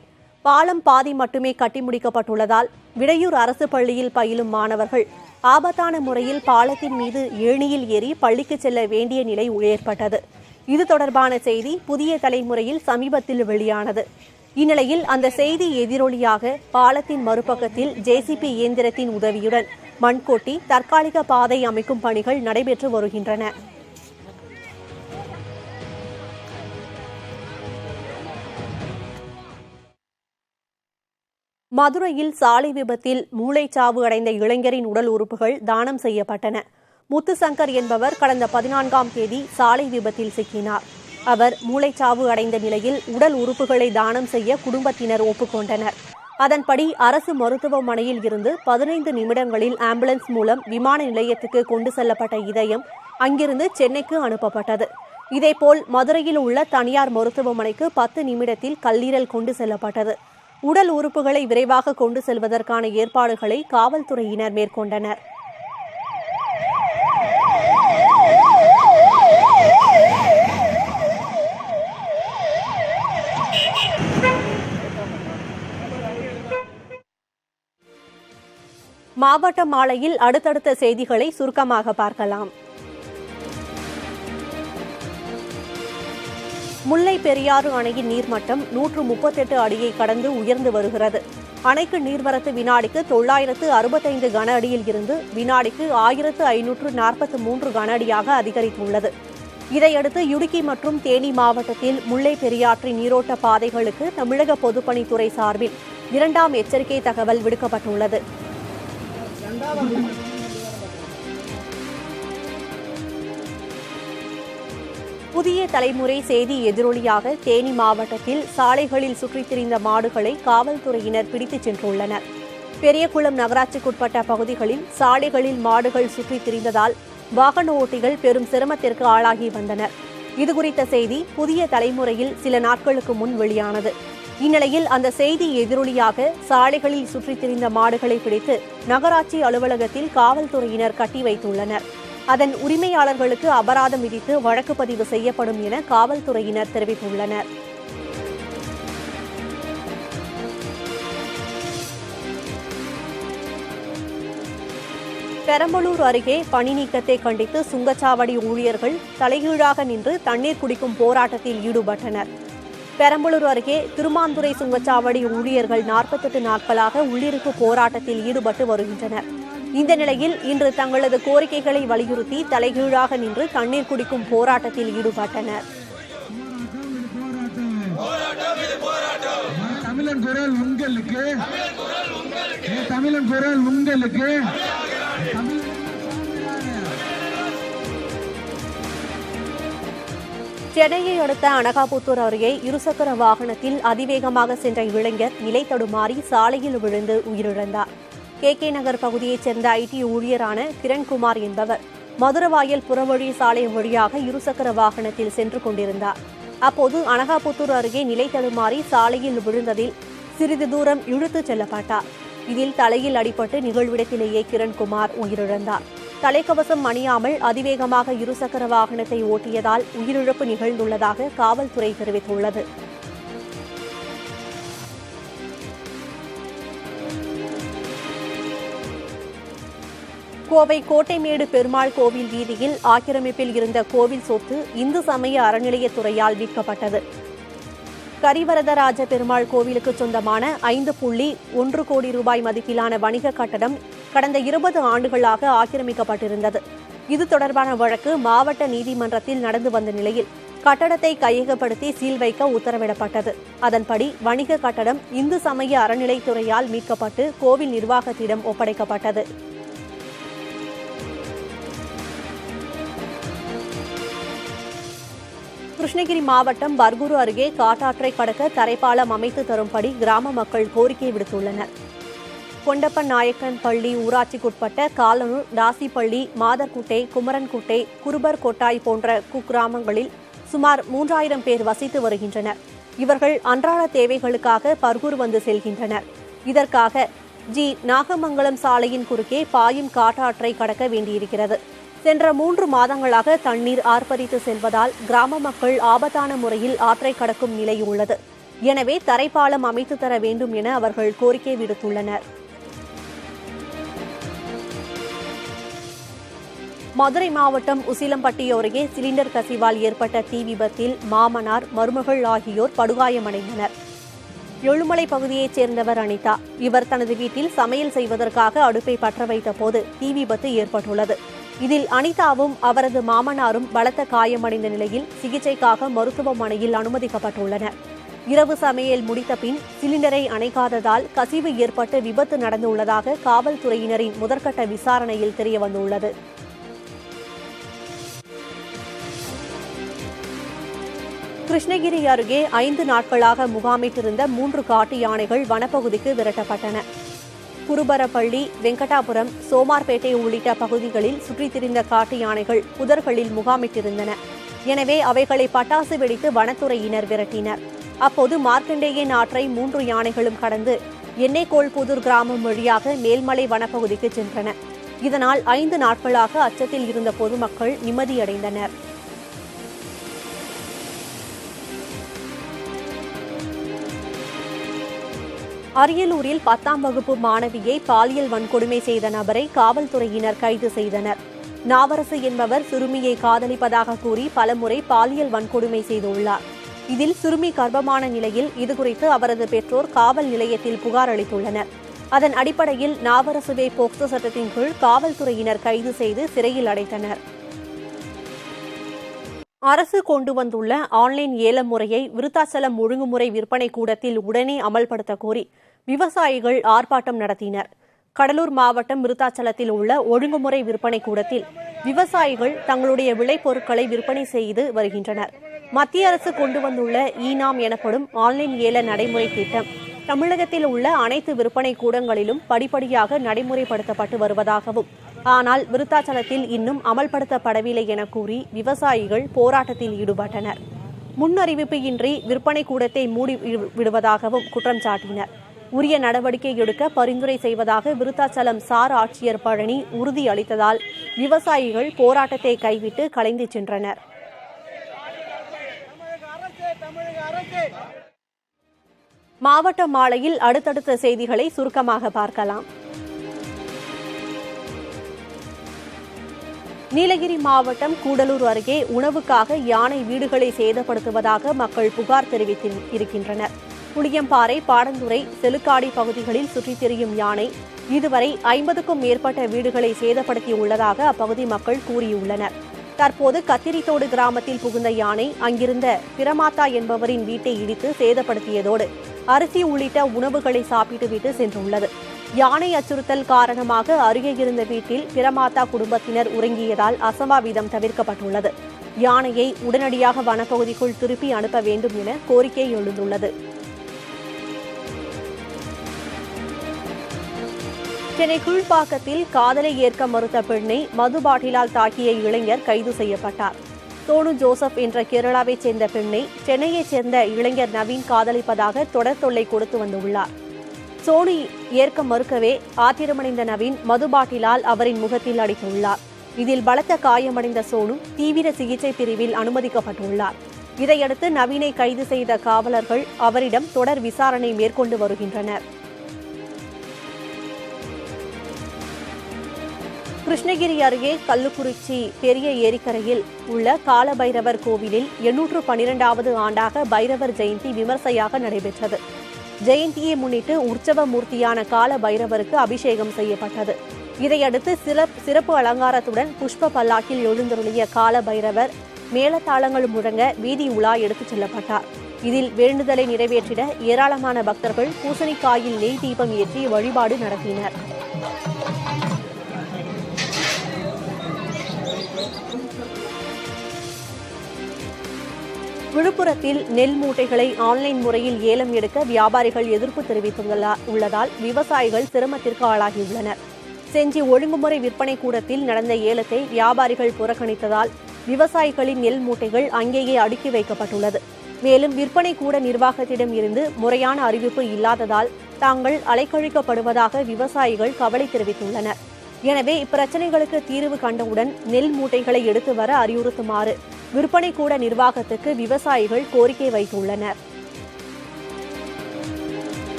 பாலம் பாதி மட்டுமே கட்டி முடிக்கப்பட்டுள்ளதால் விடையூர் அரசு பள்ளியில் பயிலும் மாணவர்கள் ஆபத்தான முறையில் பாலத்தின் மீது ஏணியில் ஏறி பள்ளிக்கு செல்ல வேண்டிய நிலை ஏற்பட்டது. இது தொடர்பான செய்தி புதிய தலைமுறையில் சமீபத்தில் வெளியானது. இந்நிலையில் அந்த செய்தி எதிரொலியாக பாலத்தின் மறுபக்கத்தில் ஜேசிபி இயந்திரத்தின் உதவியுடன் மண் கொட்டி தற்காலிக பாதை அமைக்கும் பணிகள் நடைபெற்று வருகின்றன. மதுரையில் சாலை விபத்தில் மூளைச்சாவு அடைந்த இளைஞரின் உடல் உறுப்புகள் தானம் செய்யப்பட்டன. முத்துசங்கர் என்பவர் கடந்த 14ஆம் தேதி சாலை விபத்தில் சிக்கினார். அவர் மூளைச்சாவு அடைந்த நிலையில் உடல் உறுப்புகளை தானம் செய்ய குடும்பத்தினர் ஒப்புக்கொண்டனர். அதன்படி அரசு மருத்துவமனையில் இருந்து 15 நிமிடங்களில் ஆம்புலன்ஸ் மூலம் விமான நிலையத்துக்கு கொண்டு செல்லப்பட்ட இதயம் அங்கிருந்து சென்னைக்கு அனுப்பப்பட்டது. இதேபோல் மதுரையில் உள்ள தனியார் மருத்துவமனைக்கு 10 நிமிடத்தில் கல்லீரல் கொண்டு செல்லப்பட்டது. உடல் உறுப்புகளை விரைவாக கொண்டு செல்வதற்கான ஏற்பாடுகளை காவல்துறையினர் மேற்கொண்டனர். மாவட்ட மாலையில் அடுத்தடுத்த செய்திகளை சுருக்கமாக பார்க்கலாம். முல்லை பெரியாறு அணையின் நீர்மட்டம் 138 அடியை கடந்து உயர்ந்து வருகிறது. அணைக்கு நீர்வரத்து வினாடிக்கு 965 கன அடியில் இருந்து வினாடிக்கு 1543 கன அடியாக அதிகரித்துள்ளது. இதையடுத்து இடுக்கி மற்றும் தேனி மாவட்டத்தில் முல்லை பெரியாற்றின் நீரோட்ட பாதைகளுக்கு தமிழக பொதுப்பணித்துறை சார்பில் 2ஆம் எச்சரிக்கை தகவல் விடுக்கப்பட்டுள்ளது. புதிய தலைமுறை செய்தி எதிரொலியாக தேனி மாவட்டத்தில் சாலைகளில் சுற்றித் திரிந்த மாடுகளை காவல்துறையினர் பிடித்துச் சென்றுள்ளனர். பெரியகுளம் நகராட்சிக்குட்பட்ட பகுதிகளில் சாலைகளில் மாடுகள் சுற்றித் திரிந்ததால் வாகன ஓட்டிகள் பெரும் சிரமத்திற்கு ஆளாகி வந்தனர். இதுகுறித்த செய்தி புதிய தலைமுறையில் சில நாட்களுக்கு முன் வெளியானது. இந்நிலையில் அந்த செய்தி எதிரொலியாக சாலைகளில் சுற்றித் திரிந்த மாடுகளை பிடித்து நகராட்சி அலுவலகத்தில் காவல்துறையினர் கட்டி வைத்துள்ளனர். அதன் உரிமையாளர்களுக்கு அபராதம் விதித்து வழக்கு பதிவு செய்யப்படும் என காவல்துறையினர் தெரிவித்துள்ளனர். பெரம்பலூர் அருகே பணி நீக்கத்தை கண்டித்து சுங்கச்சாவடி ஊழியர்கள் தலைகீழாக நின்று தண்ணீர் குடிக்கும் போராட்டத்தில் ஈடுபட்டனர். பெரம்பலூர் அருகே திருமாந்துறை சுங்கச்சாவடி ஊழியர்கள் 48 நாட்களாக உள்ளிருப்பு போராட்டத்தில் ஈடுபட்டு வருகின்றனர். இந்த நிலையில் இன்று தங்களது கோரிக்கைகளை வலியுறுத்தி தலைகீழாக நின்று தண்ணீர் குடிக்கும் போராட்டத்தில் ஈடுபட்டனர். தமிழன் குரல் உங்களுக்கு, தமிழன் குரல் உங்களுக்கு. சென்னையை அடுத்த அனகாபுத்தூர் அருகே இருசக்கர வாகனத்தில் அதிவேகமாக சென்ற இளைஞர் நிலை தடுமாறி சாலையில் விழுந்து உயிரிழந்தார். KK நகர் பகுதியைச் சேர்ந்த IT ஊழியரான கிரண்குமார் என்பவர் மதுரவாயல் புறவழி சாலை வழியாக இருசக்கர வாகனத்தில் சென்று கொண்டிருந்தார். அப்போது அனகாபுத்தூர் அருகே நிலை தடுமாறி சாலையில் விழுந்ததில் சிறிது தூரம் இழுத்துச் செல்லப்பட்டார். இதில் தலையில் அடிபட்டு நிகழ்விடத்திலேயே கிரண்குமார் உயிரிழந்தார். தலைக்கவசம் அணியாமல் அதிவேகமாக இருசக்கர வாகனத்தை ஓட்டியதால் உயிரிழப்பு நிகழ்ந்துள்ளதாக காவல்துறை தெரிவித்துள்ளது. கோவை கோட்டைமேடு பெருமாள் கோவில் வீதியில் ஆக்கிரமிப்பில் இருந்த கோவில் சொத்து இந்து சமய அறநிலையத்துறையால் மீட்கப்பட்டது. கரிவரதராஜ பெருமாள் கோவிலுக்கு சொந்தமான 5.1 கோடி ரூபாய் மதிப்பிலான வணிக கட்டடம் கடந்த 20 ஆண்டுகளாக ஆக்கிரமிக்கப்பட்டிருந்தது. இது தொடர்பான வழக்கு மாவட்ட நீதிமன்றத்தில் நடந்து வந்த நிலையில் கட்டடத்தை கையகப்படுத்தி சீல் வைக்க உத்தரவிடப்பட்டது. அதன்படி வணிக கட்டடம் இந்து சமய அறநிலைத்துறையால் மீட்கப்பட்டு கோவில் நிர்வாகத்திடம் ஒப்படைக்கப்பட்டது. கிருஷ்ணகிரி மாவட்டம் பர்கூர் அருகே காட்டாற்றை கடக்க தரைப்பாலம் அமைத்து தரும்படி கிராம மக்கள் கோரிக்கை விடுத்துள்ளனர். கொண்டப்பன் நாயக்கன் பள்ளி ஊராட்சிக்குட்பட்ட காலனூர், தாசிப்பள்ளி, மாதர்குட்டை, குமரன்குட்டை, குருபர் கொட்டாய் போன்ற குக்கிராமங்களில் சுமார் 3000 பேர் வசித்து வருகின்றனர். இவர்கள் அன்றாட தேவைகளுக்காக பர்கூர் வந்து செல்கின்றனர். இதற்காக நாகமங்கலம் சாலையின் குறுக்கே பாயும் காட்டாற்றை கடக்க வேண்டியிருக்கிறது. சென்ற 3 மாதங்களாக தண்ணீர் ஆர்ப்பரித்து செல்வதால் கிராம மக்கள் ஆபத்தான முறையில் ஆற்றை கடக்கும் நிலை உள்ளது. எனவே தரைப்பாலம் அமைத்து தர வேண்டும் என அவர்கள் கோரிக்கை விடுத்துள்ளனர். மதுரை மாவட்டம் உசிலம்பட்டி அருகே சிலிண்டர் கசிவால் ஏற்பட்ட தீ விபத்தில் மாமனார், மருமகள் ஆகியோர் படுகாயமடைந்தனர். எழுமலை பகுதியைச் சேர்ந்தவர் அனிதா. இவர் தனது வீட்டில் சமையல் செய்வதற்காக அடுப்பை பற்ற வைத்த போது தீ விபத்து ஏற்பட்டுள்ளது. இதில் அனிதாவும் அவரது மாமனாரும் பலத்த காயமடைந்த நிலையில் சிகிச்சைக்காக மருத்துவமனையில் அனுமதிக்கப்பட்டுள்ளனர். இரவு சமையல் முடித்த பின் சிலிண்டரை அணைக்காததால் கசிவு ஏற்பட்டு விபத்து நடந்துள்ளதாக காவல்துறையினரின் முதற்கட்ட விசாரணையில் தெரியவந்துள்ளது. கிருஷ்ணகிரி அருகே 5 நாட்களாக முகாமிட்டிருந்த 3 காட்டு யானைகள் வனப்பகுதிக்கு விரட்டப்பட்டன. குருபரப்பள்ளி, வெங்கடாபுரம், சோமார்பேட்டை உள்ளிட்ட பகுதிகளில் சுற்றித் திரிந்த காட்டு யானைகள் புதர்களில் முகாமிட்டிருந்தன. எனவே அவைகளை பட்டாசு வெடித்து வனத்துறையினர் விரட்டினர். அப்போது மார்க்கண்டேயன் ஆற்றை 3 யானைகளும் கடந்து எண்ணெய்கோள்புதூர் கிராமம் வழியாக மேல்மலை வனப்பகுதிக்கு சென்றன. இதனால் 5 நாட்களாக அச்சத்தில் இருந்த பொதுமக்கள் நிம்மதியடைந்தனர். அரியலூரில் 10ஆம் வகுப்பு மாணவியை பாலியல் வன்கொடுமை செய்த நபரை காவல்துறையினர் கைது செய்தனர். நாவரசு என்பவர் சிறுமியை காதலிப்பதாக கூறி பலமுறை பாலியல் வன்கொடுமை செய்துள்ளார். இதில் சிறுமி கர்ப்பமான நிலையில் இதுகுறித்து அவரது பெற்றோர் காவல் நிலையத்தில் புகார் அளித்துள்ளனர். அதன் அடிப்படையில் நாவரசுவை போக்சோ சட்டத்தின் கீழ் காவல்துறையினர் கைது செய்து சிறையில் அடைத்தனர். அரசு கொண்டு வந்துள்ள ஆன்லைன் ஏல முறையை விருத்தாச்சலம் ஒழுங்குமுறை விற்பனை கூடத்தில் உடனே அமல்படுத்த கோரி விவசாயிகள் ஆர்ப்பாட்டம் நடத்தினர். கடலூர் மாவட்டம் விருத்தாச்சலத்தில் உள்ள ஒழுங்குமுறை விற்பனை கூடத்தில் விவசாயிகள் தங்களுடைய விளைபொருட்களை விற்பனை செய்து வருகின்றனர். மத்திய அரசு கொண்டு வந்துள்ள ஈனாம் எனப்படும் ஆன்லைன் ஏல நடைமுறை திட்டம் தமிழகத்தில் உள்ள அனைத்து விற்பனை கூடங்களிலும் படிப்படியாக நடைமுறைப்படுத்தப்பட்டு வருவதாகவும், ஆனால் விருத்தாச்சலத்தில் இன்னும் அமல்படுத்தப்படவில்லை என கூறி விவசாயிகள் போராட்டத்தில் ஈடுபட்டனர். முன்னறிவிப்பு இன்றி விற்பனை கூடத்தை மூடி விடுவதாகவும் குற்றம் சாட்டினர். உரிய நடவடிக்கை எடுக்க பரிந்துரை செய்வதாக விருத்தாச்சலம் சார் ஆட்சியர் பழனி உறுதியளித்ததால் விவசாயிகள் போராட்டத்தை கைவிட்டு கலைந்து சென்றனர். மாவட்ட மாலையில் அடுத்தடுத்த செய்திகளை சுருக்கமாக பார்க்கலாம். நீலகிரி மாவட்டம் கூடலூர் அருகே உணவுக்காக யானை வீடுகளை சேதப்படுத்துவதாக மக்கள் புகார் தெரிவித்திருக்கின்றனர். புளியம்பாறை, பாடந்துறை, செலுக்காடி பகுதிகளில் சுற்றித் திரியும் யானை இதுவரை 50க்கும் மேற்பட்ட வீடுகளை சேதப்படுத்தியுள்ளதாக அப்பகுதி மக்கள் கூறியுள்ளனர். தற்போது கத்திரித்தோடு கிராமத்தில் புகுந்த யானை அங்கிருந்த பிரமாத்தா என்பவரின் வீட்டை இடித்து சேதப்படுத்தியதோடு அரிசி உள்ளிட்ட உணவுகளை சாப்பிட்டுவிட்டு சென்றுள்ளது. யானை அச்சுறுத்தல் காரணமாக அருகே இருந்த வீட்டில் பிரமாத்தா குடும்பத்தினர் உறங்கியதால் அசம்பாவிதம் தவிர்க்கப்பட்டுள்ளது. யானையை உடனடியாக வனப்பகுதிக்குள் திருப்பி அனுப்ப வேண்டும் என கோரிக்கை எழுந்துள்ளது. சென்னை கீழ்ப்பாக்கத்தில் காதலை ஏற்க மறுத்த பெண்ணை மது பாட்டிலால் தாக்கிய இளைஞர் கைது செய்யப்பட்டார். சோனு ஜோசப் என்ற கேரளாவைச் சேர்ந்த பெண்ணை சென்னையைச் சேர்ந்த இளைஞர் நவீன் காதலிப்பதாக தொடர் தொல்லை கொடுத்து வந்துள்ளார். சோனு ஏற்க மறுக்கவே ஆத்திரமடைந்த நவீன் மது பாட்டிலால் அவரின் முகத்தில் அடித்துள்ளார். இதில் பலத்த காயமடைந்த சோனு தீவிர சிகிச்சை பிரிவில் அனுமதிக்கப்பட்டுள்ளார். இதையடுத்து நவீனை கைது செய்த காவலர்கள் அவரிடம் தொடர் விசாரணை மேற்கொண்டு வருகின்றனர். கிருஷ்ணகிரி அருகே கல்லுக்குறிச்சி பெரிய ஏரிக்கரையில் உள்ள காலபைரவர் கோவிலில் 812வது ஆண்டாக பைரவர் ஜெயந்தி விமர்சையாக நடைபெற்றது. ஜெயந்தியை முன்னிட்டு உற்சவ மூர்த்தியான கால பைரவருக்கு அபிஷேகம் செய்யப்பட்டது. இதையடுத்து சிறப்பு அலங்காரத்துடன் புஷ்ப பல்லாக்கில் எழுந்தருளிய கால பைரவர் மேளதாளங்கள் முழங்க வீதி உலா எடுத்துச் செல்லப்பட்டார். இதில் வேண்டுதலை நிறைவேற்றிட ஏராளமான பக்தர்கள் பூசணிக்காயில் நெய் தீபம் ஏற்றி வழிபாடு நடத்தினர். விழுப்புரத்தில் நெல் மூட்டைகளை ஆன்லைன் முறையில் ஏலம் எடுக்க வியாபாரிகள் எதிர்ப்பு தெரிவித்துள்ளதால் விவசாயிகள் சிரமத்திற்கு ஆளாகியுள்ளனர். செஞ்சி ஒழுங்குமுறை விற்பனை கூடத்தில் நடந்த ஏலத்தை வியாபாரிகள் புறக்கணித்ததால் விவசாயிகளின் நெல் மூட்டைகள் அங்கேயே அடுக்கி வைக்கப்பட்டுள்ளது. மேலும் விற்பனை கூட நிர்வாகத்திடம் இருந்து முறையான அறிவிப்பு இல்லாததால் தாங்கள் அலைக்கழிக்கப்படுவதாக விவசாயிகள் கவலை தெரிவித்துள்ளனர். எனவே இப்பிரச்சினைகளுக்கு தீர்வு கண்டவுடன் நெல் மூட்டைகளை எடுத்து வர அறிவுறுத்துமாறு விற்பனை கூட நிர்வாகத்துக்கு விவசாயிகள் கோரிக்கை வைத்துள்ளனர்.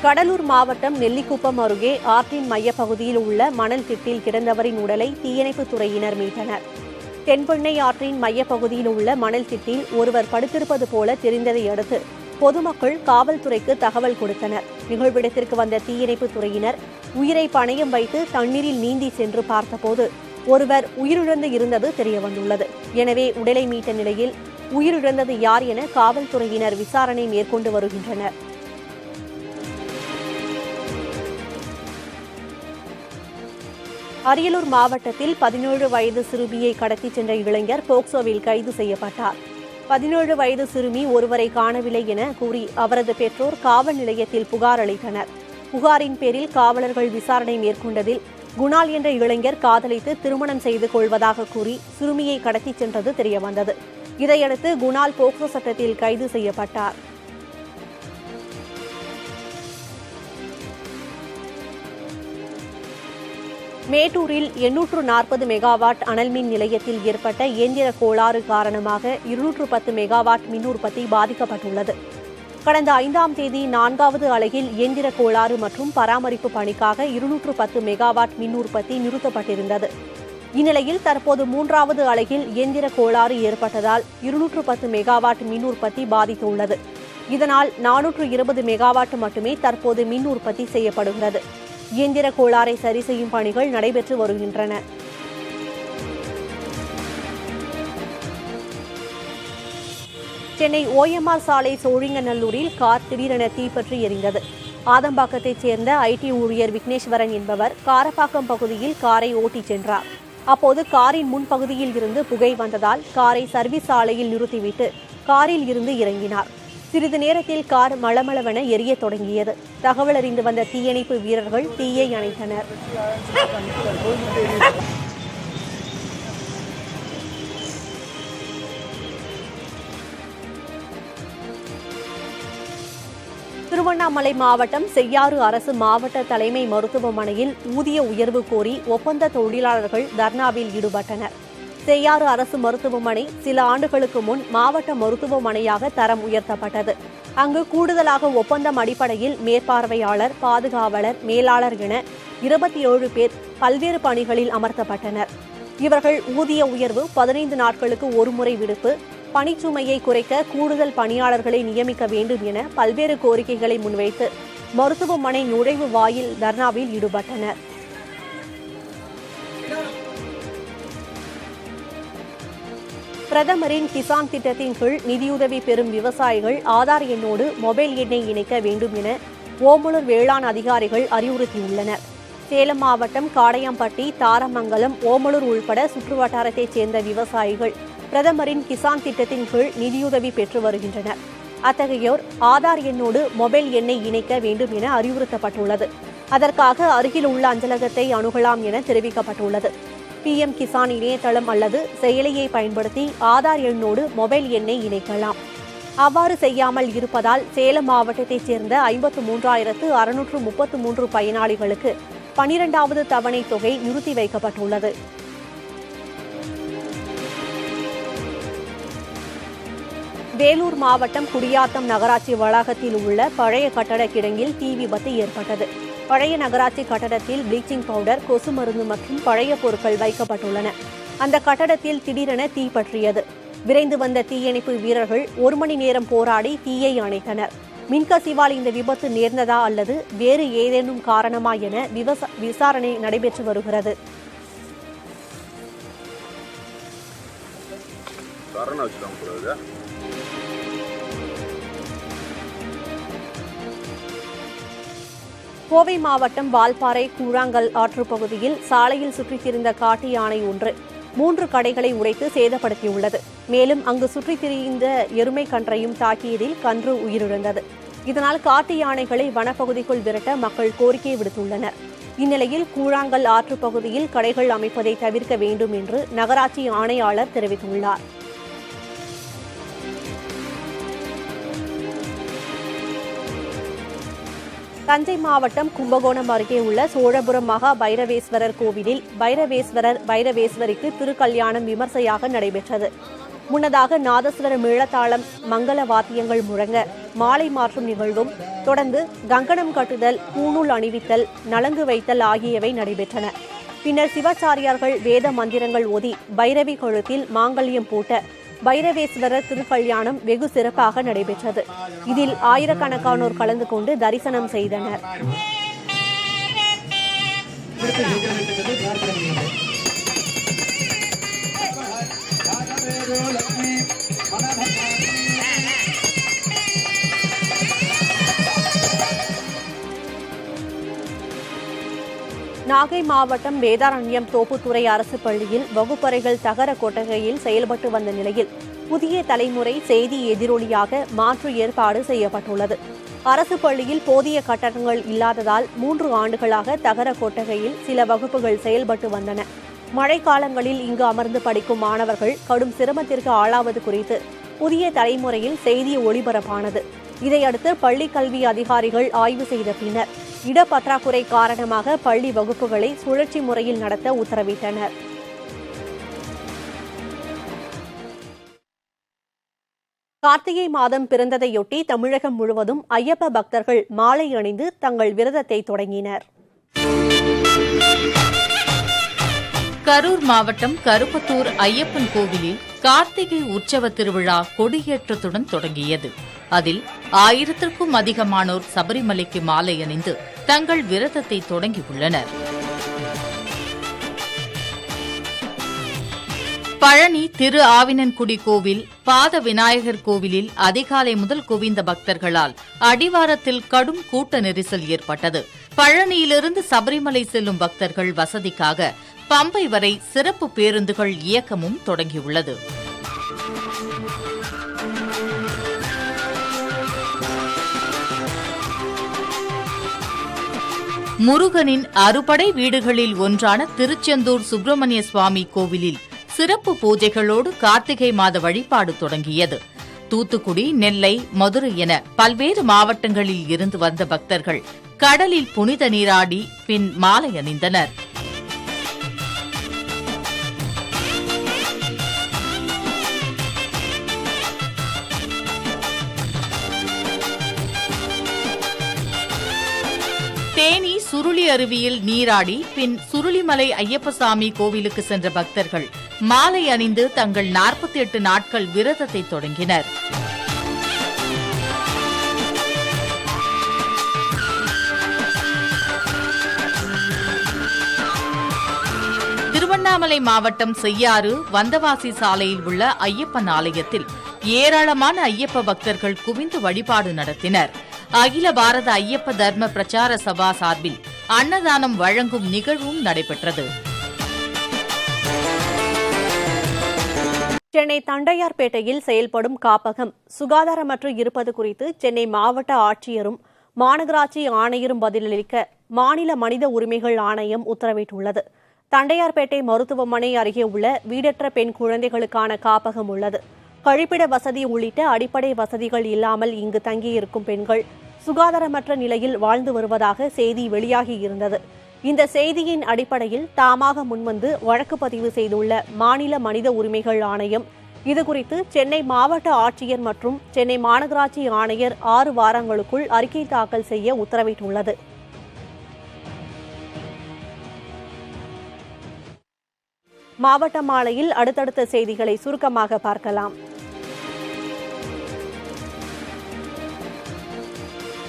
கடலூர் மாவட்டம் நெல்லிக்குப்பம் அருகே ஆற்றின் மையப்பகுதியில் உள்ள மணல் திட்டில் கிடந்தவரின் உடலை தீயணைப்புத் துறையினர் மீட்டனர். தென்பெண்ணை ஆற்றின் மையப்பகுதியில் உள்ள மணல் திட்டில் ஒருவர் படுத்திருப்பது போல தெரிந்ததை அடுத்து பொதுமக்கள் காவல்துறைக்கு தகவல் கொடுத்தனர். நிகழ்விடத்திற்கு வந்த தீயணைப்புத் துறையினர் உயிரை பணயம் வைத்து தண்ணீரில் நீந்தி சென்று பார்த்தபோது ஒருவர் உயிரிழந்து இருந்தது தெரியவந்துள்ளது. எனவே உடலை மீட்ட நிலையில் உயிரிழந்தது யார் என காவல்துறையினர் விசாரணை மேற்கொண்டு வருகின்றனர். அரியலூர் மாவட்டத்தில் 17 வயது சிறுமியை கடத்திச் சென்ற இளைஞர் போக்சோவில் கைது செய்யப்பட்டார். 17 வயது சிறுமி ஒருவரை காணவில்லை என கூறி அவரது பெற்றோர் காவல் நிலையத்தில் புகார் அளித்தனர். புகாரின் பேரில் காவலர்கள் விசாரணை மேற்கொண்டதில் குணால் என்ற இளைஞர் காதலித்து திருமணம் செய்து கொள்வதாக கூறி சிறுமியை கடத்திச் சென்றது தெரியவந்தது. இதையடுத்து குணால் போக்சோ சட்டத்தில் கைது செய்யப்பட்டார். மேட்டூரில் 840 மெகாவாட் அனல்மின் நிலையத்தில் ஏற்பட்ட இயந்திர கோளாறு காரணமாக 210 மெகாவாட் மின் உற்பத்தி பாதிக்கப்பட்டுள்ளது. கடந்த 5ஆம் தேதி 4வது அலகில் இயந்திர கோளாறு மற்றும் பராமரிப்பு பணிக்காக 210 மெகாவாட் மின் உற்பத்தி நிறுத்தப்பட்டிருந்தது. இந்நிலையில் தற்போது 3வது அலகில் இயந்திர கோளாறு ஏற்பட்டதால் 210 மெகாவாட் மின் உற்பத்தி பாதித்துள்ளது. இதனால் 420 மெகாவாட் மட்டுமே தற்போது மின் உற்பத்தி செய்யப்படுகிறது. இயந்திர கோளாறை சரி செய்யும் பணிகள் நடைபெற்று வருகின்றன. சென்னை OMR சாலை சோழிங்கநல்லூரில் கார் திடீரென தீப்பற்றி எரிந்தது. ஆதம்பாக்கத்தைச் சேர்ந்த IT ஊழியர் விக்னேஸ்வரன் என்பவர் காரப்பாக்கம் பகுதியில் காரை ஓட்டிச் சென்றார். அப்போது காரின் முன்பகுதியில் இருந்து புகை வந்ததால் காரை சர்வீஸ் சாலையில் நிறுத்திவிட்டு காரில் இருந்து இறங்கினார். சிறிது நேரத்தில் கார் மளமளவென எரியத் தொடங்கியது. தகவல் அறிந்து வந்த தீயணைப்பு வீரர்கள் தீயை அணைத்தனர். திருவண்ணாமலை மாவட்டம் செய்யாறு அரசு மாவட்ட தலைமை மருத்துவமனையில் ஊதிய உயர்வு கோரி ஒப்பந்த தொழிலாளர்கள் தர்ணாவில் ஈடுபட்டனர். செய்யாறு அரசு மருத்துவமனை சில ஆண்டுகளுக்கு முன் மாவட்ட மருத்துவமனையாக தரம் உயர்த்தப்பட்டது. அங்கு கூடுதலாக ஒப்பந்தம் அடிப்படையில் மேற்பார்வையாளர், பாதுகாவலர், மேலாளர் என 27 பேர் பல்வேறு பணிகளில் அமர்த்தப்பட்டனர். இவர்கள் ஊதிய உயர்வு, 15 நாட்களுக்கு ஒருமுறை விடுப்பு, பணிச்சுமையை குறைக்க கூடுதல் பணியாளர்களை நியமிக்க வேண்டும் என பல்வேறு கோரிக்கைகளை முன்வைத்து மருத்துவமனை நுழைவு வாயில் தர்ணாவில் ஈடுபட்டனர். பிரதமரின் கிசான் திட்டத்தின் கீழ் நிதியுதவி பெறும் விவசாயிகள் ஆதார் எண்ணோடு மொபைல் எண்ணை இணைக்க வேண்டும் என ஓமலூர் வேளாண் அதிகாரிகள் அறிவுறுத்தியுள்ளனர். சேலம் மாவட்டம் காடையாம்பட்டி, தாரமங்கலம், ஓமலூர் உள்பட சுற்றுவட்டாரத்தைச் சேர்ந்த விவசாயிகள் பிரதமரின் கிசான் திட்டத்தின் கீழ் நிதியுதவி பெற்று வருகின்றனர். அத்தகையோர் ஆதார் எண்ணோடு மொபைல் எண்ணை இணைக்க வேண்டும் என அறிவுறுத்தப்பட்டுள்ளது. அதற்காக அருகில் உள்ள அஞ்சலகத்தை அணுகலாம் என தெரிவிக்கப்பட்டுள்ளது. PM கிசான் இணையதளம் அல்லது செயலியை பயன்படுத்தி ஆதார் எண்ணோடு மொபைல் எண்ணை இணைக்கலாம். அவ்வாறு செய்யாமல் இருப்பதால் சேலம் மாவட்டத்தைச் சேர்ந்த 53,633 பயனாளிகளுக்கு 12வது தவணை தொகை நிறுத்தி வைக்கப்பட்டுள்ளது. வேலூர் மாவட்டம் குடியாத்தம் நகராட்சி வளாகத்தில் உள்ள பழைய கட்டட கிடங்கில் தீ விபத்து ஏற்பட்டது. பழைய நகராட்சி கட்டடத்தில் ப்ளீச்சிங் பவுடர், கொசு மருந்து மற்றும் பழைய பொருட்கள் வைக்கப்பட்டுள்ளன. அந்த கட்டடத்தில் திடீரென தீ பற்றியது. விரைந்து வந்த தீயணைப்பு வீரர்கள் 1 மணி நேரம் போராடி தீயை அணைத்தனர். மின்கசிவால் இந்த விபத்து நேர்ந்ததா அல்லது வேறு ஏதேனும் காரணமா என விசாரணை நடைபெற்று வருகிறது. கோவை மாவட்டம் வால்பாறை கூழாங்கல் ஆற்றுப் பகுதியில் சாலையில் சுற்றித் திரிந்த காட்டு யானை ஒன்று 3 கடைகளை உடைத்து சேதப்படுத்தியுள்ளது. மேலும் அங்கு சுற்றித் திரிந்த எருமை கன்றையும் தாக்கியதில் கன்று உயிரிழந்தது. இதனால் காட்டு யானைகளை வனப்பகுதிக்குள் விரட்ட மக்கள் கோரிக்கை விடுத்துள்ளனர். இந்நிலையில் கூழாங்கல் ஆற்றுப் பகுதியில் கடைகள் அமைப்பதை தவிர்க்க வேண்டும் என்று நகராட்சி ஆணையாளர் தெரிவித்துள்ளார். தஞ்சை மாவட்டம் கும்பகோணம் அருகே உள்ள சோழபுரம் மகா பைரவேஸ்வரர் கோவிலில் பைரவேஸ்வரிக்கு திருக்கல்யாணம் விமர்சையாக நடைபெற்றது. முன்னதாக நாதஸ்வர மேளதாளம், மங்கள வாத்தியங்கள் முழங்க மாலை மாற்றும் நிகழ்வும், தொடர்ந்து கங்கணம் கட்டுதல், பூணூல் அணிவித்தல், நலங்கு வைத்தல் ஆகியவை நடைபெற்றன. பின்னர் சிவாச்சாரியார்கள் வேத மந்திரங்கள் ஓதி பைரவி கழுத்தில் மாங்கல்யம் பூட்ட பைரவேஸ்வரர் திருக்கல்யாணம் வெகு சிறப்பாக நடைபெற்றது. இதில் ஆயிரக்கணக்கானோர் கலந்து கொண்டு தரிசனம் செய்தனர். நாகை மாவட்டம் வேதாரண்யம் தோப்புத்துறை அரசு பள்ளியில் வகுப்பறைகள் தகர கொட்டகையில் செயல்பட்டு வந்த நிலையில் புதிய தலைமுறை செய்தி எதிரொலியாக மாற்று ஏற்பாடு செய்யப்பட்டுள்ளது. அரசு பள்ளியில் போதிய கட்டடங்கள் இல்லாததால் 3 ஆண்டுகளாக தகர கொட்டகையில் சில வகுப்புகள் செயல்பட்டு வந்தன. மழைக்காலங்களில் இங்கு அமர்ந்து படிக்கும் மாணவர்கள் கடும் சிரமத்திற்கு ஆளாவது குறித்து புதிய தலைமுறையில் செய்தி ஒளிபரப்பானது. இதையடுத்து பள்ளி கல்வி அதிகாரிகள் ஆய்வு செய்த பின்னர் இடப்பற்றாக்குறை காரணமாக பள்ளி வகுப்புகளை சுழற்சி முறையில் நடத்த உத்தரவிட்டனர். கார்த்திகை மாதம் பிறந்ததையொட்டி தமிழகம் முழுவதும் ஐயப்ப பக்தர்கள் மாலை அணிந்து தங்கள் விரதத்தை தொடங்கினர். கரூர் மாவட்டம் கருப்பத்தூர் ஐயப்பன் கோவிலில் கார்த்திகை உற்சவ திருவிழா கொடியேற்றத்துடன் தொடங்கியது. அதில் 1000க்கும் அதிகமானோர் சபரிமலைக்கு மாலை அணிந்து தங்கள் விரதத்தை தொடங்கியுள்ளனர். பழனி திரு ஆவினன்குடி கோவில், பாத விநாயகர் கோவிலில் அதிகாலை முதல் குவிந்த பக்தர்களால் அடிவாரத்தில் கடும் கூட்ட நெரிசல் ஏற்பட்டது. பழனியிலிருந்து சபரிமலை செல்லும் பக்தர்கள் வசதிக்காக பம்பை வரை சிறப்பு பேருந்துகள் இயக்கமும் தொடங்கியுள்ளது. முருகனின் அறுபடை வீடுகளில் ஒன்றான திருச்செந்தூர் சுப்பிரமணிய சுவாமி கோவிலில் சிறப்பு பூஜைகளோடு கார்த்திகை மாத வழிபாடு தொடங்கியது. தூத்துக்குடி, நெல்லை, மதுரை என பல்வேறு மாவட்டங்களில் இருந்து வந்த பக்தர்கள் கடலில் புனித நீராடி பின் மாலை அணிந்தனர். தேனி சுருளி அருவியில் நீராடி பின் சுருளிமலை ஐயப்பசாமி கோவிலுக்கு சென்ற பக்தர்கள் மாலை அணிந்து தங்கள் 48 நாட்கள் விரதத்தை தொடங்கினர். திருவண்ணாமலை மாவட்டம் செய்யாறு வந்தவாசி சாலையில் உள்ள ஐயப்பன் ஆலயத்தில் ஏராளமான ஐயப்ப பக்தர்கள் குவிந்து வழிபாடு நடத்தினர். அகில பாரத ஐயப்ப தர்ம பிரச்சார சபா சார்பில் அன்னதானம் வழங்கும் நிகழ்வும் நடைபெற்றது. சென்னை தண்டையார்பேட்டையில் செயல்படும் காப்பகம் சுகாதாரமற்று இருப்பது குறித்து சென்னை மாவட்ட ஆட்சியரும் மாநகராட்சி ஆணையரும் பதிலளிக்க மாநில மனித உரிமைகள் ஆணையம் உத்தரவிட்டுள்ளது. தண்டையார்பேட்டை மருத்துவமனை அருகே உள்ள வீடற்ற பெண் குழந்தைகளுக்கான காப்பகம் உள்ளது. கழிப்பிட வசதி உள்ளிட்ட அடிப்படை வசதிகள் இல்லாமல் இங்கு தங்கியிருக்கும் பெண்கள் சுகாதாரமற்ற நிலையில் வாழ்ந்து வருவதாக செய்தி வெளியாகியிருந்தது. இந்த செய்தியின் அடிப்படையில் தாமாக முன்வந்து வழக்கு பதிவு செய்துள்ள மாநில மனித உரிமைகள் ஆணையம் இதுகுறித்து சென்னை மாவட்ட ஆட்சியர் மற்றும் சென்னை மாநகராட்சி ஆணையர் 6 வாரங்களுக்குள் அறிக்கை தாக்கல் செய்ய உத்தரவிட்டுள்ளது. மாவட்ட மாலையில் அடுத்தடுத்த செய்திகளை சுருக்கமாக பார்க்கலாம்.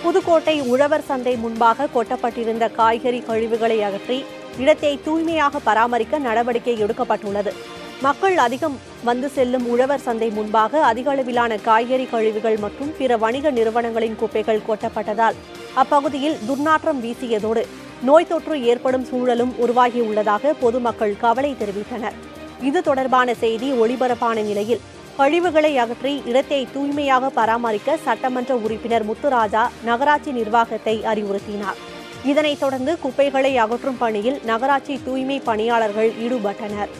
புதுக்கோட்டை உழவர் சந்தை முன்பாக கொட்டப்பட்டிருந்த காய்கறி கழிவுகளை அகற்றி இடத்தை தூய்மையாக பராமரிக்க நடவடிக்கை எடுக்கப்பட்டுள்ளது. மக்கள் அதிகம் வந்து செல்லும் உழவர் சந்தை முன்பாக அதிக அளவிலான காய்கறி கழிவுகள் மற்றும் பிற வணிக நிறுவனங்களின் குப்பைகள் கொட்டப்பட்டதால் அப்பகுதியில் துர்நாற்றம் வீசியதோடு நோய் தொற்று ஏற்படும் சூழலும் உருவாகியுள்ளதாக பொதுமக்கள் கவலை தெரிவித்தனர். இது தொடர்பான செய்தி ஒளிபரப்பான நிலையில் கழிவுகளை அகற்றி இடத்தை தூய்மையாக பராமரிக்க சட்டமன்ற உறுப்பினர் முத்துராஜா நகராட்சி நிர்வாகத்தை அறிவுறுத்தினார். இதனைத் தொடர்ந்து குப்பைகளை அகற்றும் பணியில் நகராட்சி தூய்மை பணியாளர்கள் ஈடுபட்டனர்.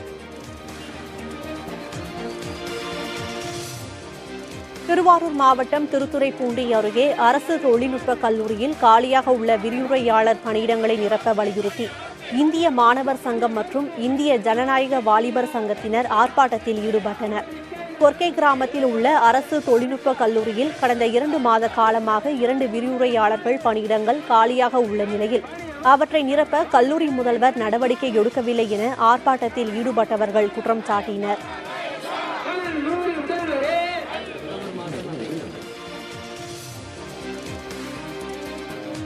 திருவாரூர் மாவட்டம் திருத்துறைப்பூண்டி அருகே அரசு தொழில்நுட்ப கல்லூரியில் காலியாக உள்ள விரிவுரையாளர் பணியிடங்களை நிரப்ப வலியுறுத்தி இந்திய மாணவர் சங்கம் மற்றும் இந்திய ஜனநாயக வாலிபர் சங்கத்தினர் ஆர்ப்பாட்டத்தில் ஈடுபட்டனர். கொர்க்கை கிராமத்தில் உள்ள அரசு தொழில்நுட்ப கல்லூரியில் கடந்த 2 மாத காலமாக 2 விரிவுரையாளர்கள் பணியிடங்கள் காலியாக உள்ள நிலையில் அவற்றை நிரப்ப கல்லூரி முதல்வர் நடவடிக்கை எடுக்கவில்லை என ஆர்ப்பாட்டத்தில் ஈடுபட்டவர்கள் குற்றம் சாட்டினர்.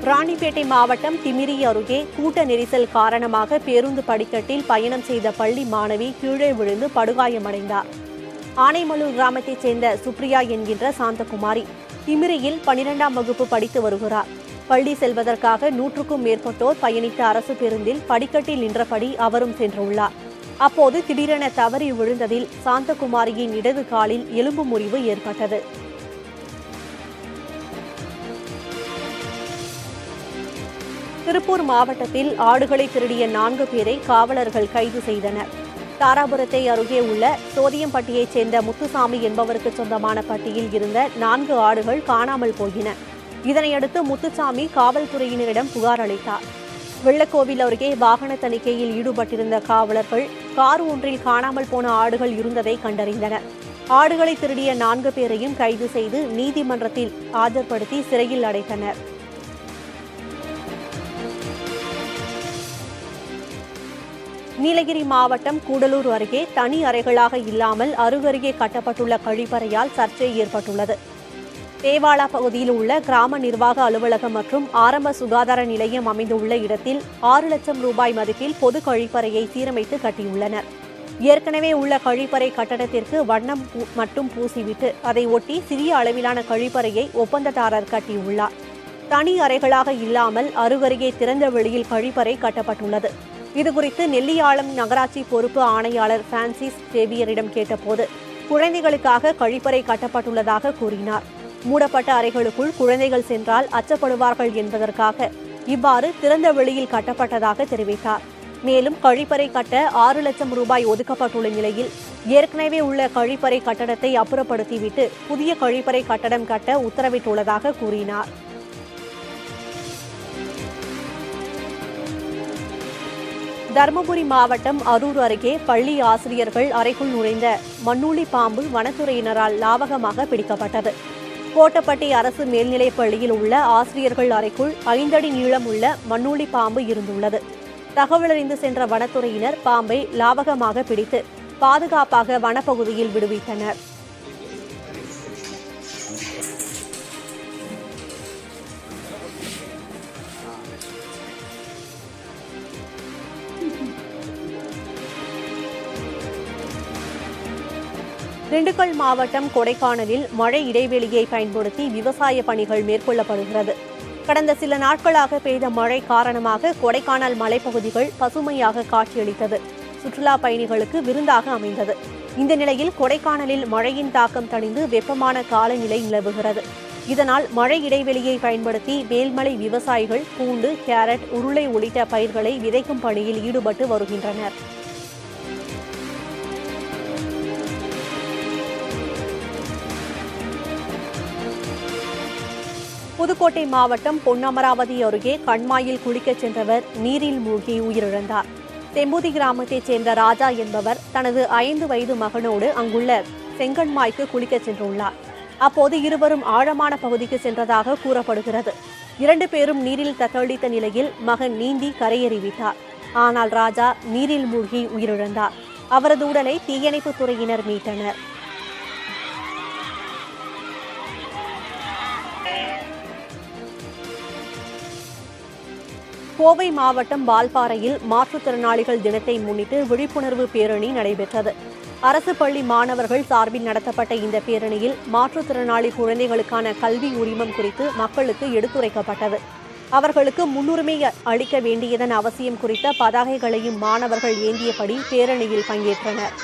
ராணிப்பேட்டை மாவட்டம் திமிரி அருகே கூட்ட நெரிசல் காரணமாக பேருந்து படிக்கட்டில் பயணம் செய்த பள்ளி மாணவி கீழே விழுந்து படுகாயமடைந்தார். ஆனைமலூர் கிராமத்தைச் சேர்ந்த சுப்ரியா என்கின்ற சாந்தகுமாரி திமிரியில் 12ஆம் வகுப்பு படித்து வருகிறார். பள்ளி செல்வதற்காக 100க்கும் மேற்பட்டோர் பயணித்த அரசு பேருந்தில் படிக்கட்டில் நின்றபடி அவரும் சென்றுள்ளார். அப்போது திடீரென தவறி விழுந்ததில் சாந்தகுமாரியின் இடது காலில் எலும்பு முறிவு ஏற்பட்டது. திருப்பூர் மாவட்டத்தில் ஆடுகளை திருடிய 4 பேரை காவலர்கள் கைது செய்தனர். தாராபுரத்தை அருகே உள்ள சோதியம்பட்டியைச் சேர்ந்த முத்துசாமி என்பவருக்கு சொந்தமான பட்டியில் இருந்த 4 ஆடுகள் காணாமல் போயின. இதனையடுத்து முத்துசாமி காவல்துறையினரிடம் புகார் அளித்தார். வெள்ளக்கோவில் அருகே வாகன தணிக்கையில் ஈடுபட்டிருந்த காவலர்கள் கார் ஒன்றில் காணாமல் போன ஆடுகள் இருந்ததை கண்டறிந்தனர். ஆடுகளை திருடிய 4 பேரையும் கைது செய்து நீதிமன்றத்தில் ஆஜர்படுத்தி சிறையில் அடைத்தனர். நீலகிரி மாவட்டம் கூடலூர் அருகே தனி அறைகளாக இல்லாமல் அருகருகே கட்டப்பட்டுள்ள கழிப்பறையால் சர்ச்சை ஏற்பட்டுள்ளது. தேவாலா பகுதியில் உள்ள கிராம நிர்வாக அலுவலகம் மற்றும் ஆரம்ப சுகாதார நிலையம் அமைந்துள்ள இடத்தில் 6 லட்சம் ரூபாய் மதிப்பில் பொது கழிப்பறையை சீரமைத்து கட்டியுள்ளனர். ஏற்கனவே உள்ள கழிப்பறை கட்டடத்திற்கு வண்ணம் மட்டும் பூசிவிட்டு அதை ஒட்டி சிறிய அளவிலான கழிப்பறையை ஒப்பந்ததாரர் கட்டியுள்ளார். தனி அறைகளாக இல்லாமல் அருகருகே திறந்த வெளியில் கழிப்பறை கட்டப்பட்டுள்ளது. இதுகுறித்து நெல்லியாளம் நகராட்சி பொறுப்பு ஆணையாளர் பிரான்சிஸ் சேவியரிடம் கேட்டபோது குழந்தைகளுக்காக கழிப்பறை கட்டப்பட்டுள்ளதாக கூறினார். மூடப்பட்ட அறைகளுக்குள் குழந்தைகள் சென்றால் அச்சப்படுவார்கள் என்பதற்காக இவ்வாறு திறந்த வெளியில் கட்டப்பட்டதாக தெரிவித்தார். மேலும் கழிப்பறை கட்ட 6 லட்சம் ரூபாய் ஒதுக்கப்பட்டுள்ள நிலையில் ஏற்கனவே உள்ள கழிப்பறை கட்டடத்தை அப்புறப்படுத்திவிட்டு புதிய கழிப்பறை கட்டடம் கட்ட உத்தரவிட்டுள்ளதாக கூறினார். தருமபுரி மாவட்டம் அரூர் அருகே பள்ளி ஆசிரியர்கள் அறைக்குள் நுழைந்த மண்ணூளி பாம்பு வனத்துறையினரால் லாவகமாக பிடிக்கப்பட்டது. கோட்டப்பட்டி அரசு மேல்நிலைப் பள்ளியில் உள்ள ஆசிரியர்கள் அறைக்குள் 5 அடி நீளம் உள்ள மண்ணூளி பாம்பு இருந்துள்ளது. தகவலறிந்து சென்ற வனத்துறையினர் பாம்பை லாவகமாக பிடித்து பாதுகாப்பாக வனப்பகுதியில் விடுவித்தனர். திண்டுக்கல் மாவட்டம் கொடைக்கானலில் மழை இடைவெளியை பயன்படுத்தி விவசாய பணிகள் மேற்கொள்ளப்படுகிறது. கடந்த சில நாட்களாக பெய்த மழை காரணமாக கொடைக்கானல் மலைப்பகுதிகள் பசுமையாக காட்சியளித்தது. சுற்றுலா பயணிகளுக்கு விருந்தாக அமைந்தது. இந்த நிலையில் கொடைக்கானலில் மழையின் தாக்கம் தணிந்து வெப்பமான காலநிலை நிலவுகிறது. இதனால் மழை இடைவெளியை பயன்படுத்தி மேல்மலை விவசாயிகள் பூண்டு, கேரட், உருளை உள்ளிட்ட பயிர்களை விதைக்கும் பணியில் ஈடுபட்டு வருகின்றனர். புதுக்கோட்டை மாவட்டம் பொன்னமராவதி அருகே கண்மாயில் குளிக்கச் சென்றவர் நீரில் மூழ்கி உயிரிழந்தார். தெம்புதி கிராமத்தைச் சேர்ந்த ராஜா என்பவர் தனது 5 வயது மகனோடு அங்குள்ள செங்கண்மாய்க்கு குளிக்கச் சென்றுள்ளார். அப்போது இருவரும் ஆழமான பகுதிக்கு சென்றதாக கூறப்படுகிறது. 2 பேரும் நீரில் தத்தளித்த நிலையில் மகன் நீந்தி கரையேறிவிட்டார். ஆனால் ராஜா நீரில் மூழ்கி உயிரிழந்தார். அவரது உடலை தீயணைப்புத் துறையினர் மீட்டனர். கோவை மாவட்டம் வால்பாறையில் மாற்றுத்திறனாளிகள் தினத்தை முன்னிட்டு விழிப்புணர்வு பேரணி நடைபெற்றது. அரசு பள்ளி மாணவர்கள் சார்பில் நடத்தப்பட்ட இந்த பேரணியில் மாற்றுத்திறனாளி குழந்தைகளுக்கான கல்வி உரிமம் குறித்து மக்களுக்கு எடுத்துரைக்கப்பட்டது. அவர்களுக்கு முன்னுரிமை அளிக்க வேண்டியதன் அவசியம் குறித்த பதாகைகளையும் மாணவர்கள் ஏந்தியபடி பேரணியில் பங்கேற்றனர்.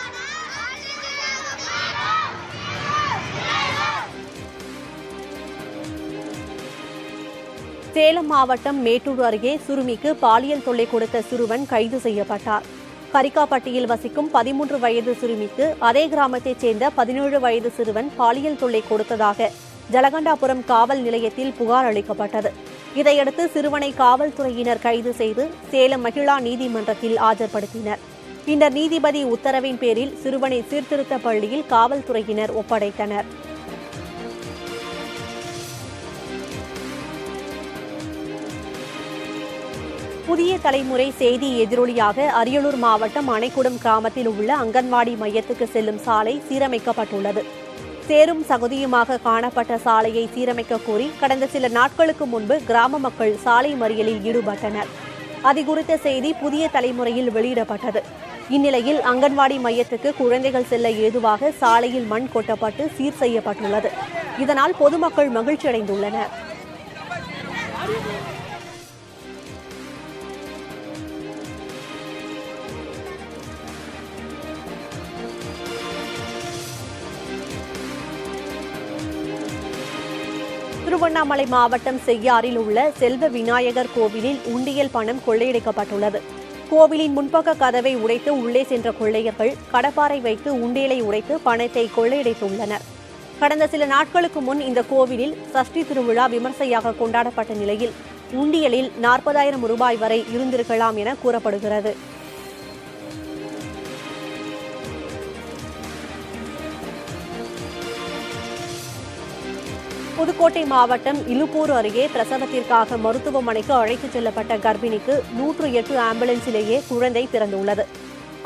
சேலம் மாவட்டம் மேட்டூர் அருகே சிறுமிக்கு பாலியல் தொல்லை கொடுத்த சிறுவன் கைது செய்யப்பட்டார். கரிக்காப்பட்டியில் வசிக்கும் 13 வயது சிறுமிக்கு அதே கிராமத்தைச் சேர்ந்த 17 வயது சிறுவன் பாலியல் தொல்லை கொடுத்ததாக ஜலகண்டாபுரம் காவல் நிலையத்தில் புகார் அளிக்கப்பட்டது. இதையடுத்து சிறுவனை காவல்துறையினர் கைது செய்து சேலம் மகிழா நீதிமன்றத்தில் ஆஜர்படுத்தினர். பின்னர் நீதிபதி உத்தரவின் பேரில் சிறுவனை சீர்திருத்த பள்ளியில் காவல்துறையினர் ஒப்படைத்தனர். புதிய தலைமுறை செய்தி எதிரொலியாக அரியலூர் மாவட்டம் அணைக்குடம் கிராமத்தில் உள்ள அங்கன்வாடி மையத்துக்கு செல்லும் சாலை சீரமைக்கப்பட்டுள்ளது. சேரும் சகதியுமாக காணப்பட்ட சாலையை சீரமைக்க கோரி கடந்த சில நாட்களுக்கு முன்பு கிராம மக்கள் சாலை மறியலில் ஈடுபட்டனர். அது குறித்த செய்தி புதிய தலைமுறையில் வெளியிடப்பட்டது. இந்நிலையில் அங்கன்வாடி மையத்துக்கு குழந்தைகள் செல்ல ஏதுவாக சாலையில் மண் கொட்டப்பட்டு சீர் செய்யப்பட்டுள்ளது. இதனால் பொதுமக்கள் மகிழ்ச்சியடைந்துள்ளனர். திருவண்ணாமலை மாவட்டம் செய்யாறில் உள்ள செல்வ விநாயகர் கோவிலில் உண்டியல் பணம் கொள்ளையடிக்கப்பட்டுள்ளது. கோவிலின் முன்பக்க கதவை உடைத்து உள்ளே சென்ற கொள்ளையர்கள் கடப்பாரை வைத்து உண்டியலை உடைத்து பணத்தை கொள்ளையடித்துள்ளனர். கடந்த சில நாட்களுக்கு முன் இந்த கோவிலில் சஷ்டி திருவிழா விமர்சையாக கொண்டாடப்பட்ட நிலையில் உண்டியலில் 40,000 ரூபாய் வரை இருந்திருக்கலாம் என கூறப்படுகிறது. புதுக்கோட்டை மாவட்டம் இலுப்பூர் அருகே பிரசவத்திற்காக மருத்துவமனைக்கு அழைத்துச் செல்லப்பட்ட கர்ப்பிணிக்கு 108 ஆம்புலன்ஸிலேயே குழந்தை பிறந்துள்ளது.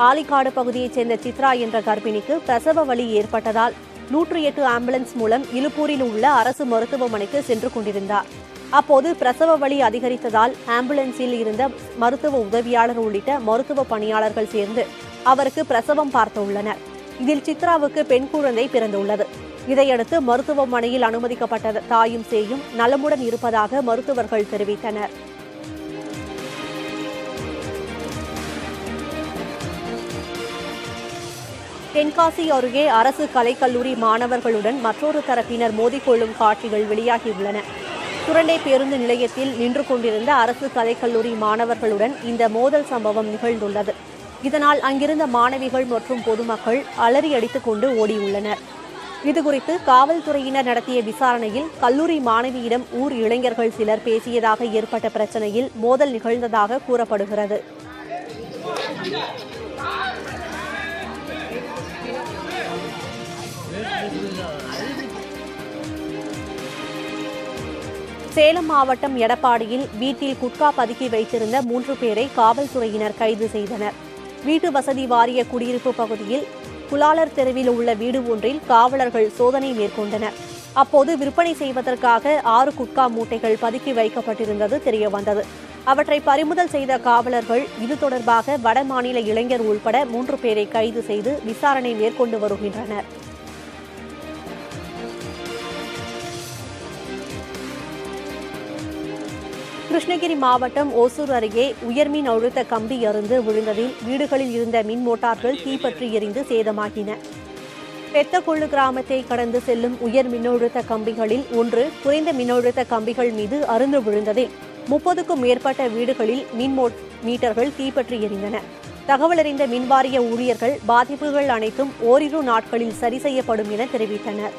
ஆலிக்காடு பகுதியைச் சேர்ந்த சித்ரா என்ற கர்ப்பிணிக்கு பிரசவ வலி ஏற்பட்டதால் 108 ஆம்புலன்ஸ் மூலம் இலுப்பூரில் உள்ள அரசு மருத்துவமனைக்கு சென்று கொண்டிருந்தார். அப்போது பிரசவ வலி அதிகரித்ததால் ஆம்புலன்ஸில் இருந்த மருத்துவ உதவியாளர் உள்ளிட்ட மருத்துவ பணியாளர்கள் சேர்ந்து அவருக்கு பிரசவம் பார்த்துள்ளனர். இதில் சித்ராவுக்கு பெண் குழந்தை பிறந்துள்ளது. இதையடுத்து மருத்துவமனையில் அனுமதிக்கப்பட்ட தாயும் சேயும் நலமுடன் இருப்பதாக மருத்துவர்கள் தெரிவித்தனர். தென்காசி அருகே அரசு கலைக்கல்லூரி மாணவர்களுடன் மற்றொரு தரப்பினர் மோதிக்கொள்ளும் காட்சிகள் வெளியாகியுள்ளன. சுரண்டை பேருந்து நிலையத்தில் நின்று கொண்டிருந்த அரசு கலைக்கல்லூரி மாணவர்களுடன் இந்த மோதல் சம்பவம் நிகழ்ந்துள்ளது. இதனால் அங்கிருந்த மாணவிகள் மற்றும் பொதுமக்கள் அலறி அடித்துக் கொண்டு ஓடியுள்ளனர். இதுகுறித்து காவல்துறையினர் நடத்திய விசாரணையில் கல்லூரி மாணவியிடம் ஊர் இளைஞர்கள் சிலர் பேசியதாக ஏற்பட்ட பிரச்சனையில் மோதல் நிகழ்ந்ததாக கூறப்படுகிறது. சேலம் மாவட்டம் எடப்பாடியில் வீட்டில் குட்கா பதுக்கி வைத்திருந்த 3 பேரை காவல்துறையினர் கைது செய்தனர். வீட்டு வசதி வாரிய குடியிருப்பு பகுதியில் குலாலர் தெருவில் உள்ள வீடு ஒன்றில் காவலர்கள் சோதனை மேற்கொண்டனர். அப்போது விற்பனை செய்வதற்காக 6 குட்கா மூட்டைகள் பதுக்கி வைக்கப்பட்டிருந்தது தெரியவந்தது. அவற்றை பறிமுதல் செய்த காவலர்கள் இது தொடர்பாக வடமாநில இளைஞர் உள்பட 3 பேரை கைது செய்து விசாரணை மேற்கொண்டு வருகின்றனர். கிருஷ்ணகிரி மாவட்டம் ஓசூர் அருகே உயர்மின் அழுத்த கம்பி அறுந்து விழுந்ததில் வீடுகளில் இருந்த மின் மோட்டார்கள் தீப்பற்றி எரிந்து சேதமாகின. பெத்தகொள்ளு கிராமத்தை கடந்து செல்லும் உயர் மின்னழுத்த கம்பிகளில் ஒன்று குறைந்த மின்னழுத்த கம்பிகள் மீது அறுந்து விழுந்ததில் 30க்கும் மேற்பட்ட வீடுகளில் மின் மீட்டர்கள் தீப்பற்றி எரிந்தன. தகவலறிந்த மின்வாரிய ஊழியர்கள் பாதிப்புகள் அனைத்தும் ஓரிரு நாட்களில் சரி செய்யப்படும் என தெரிவித்தனர்.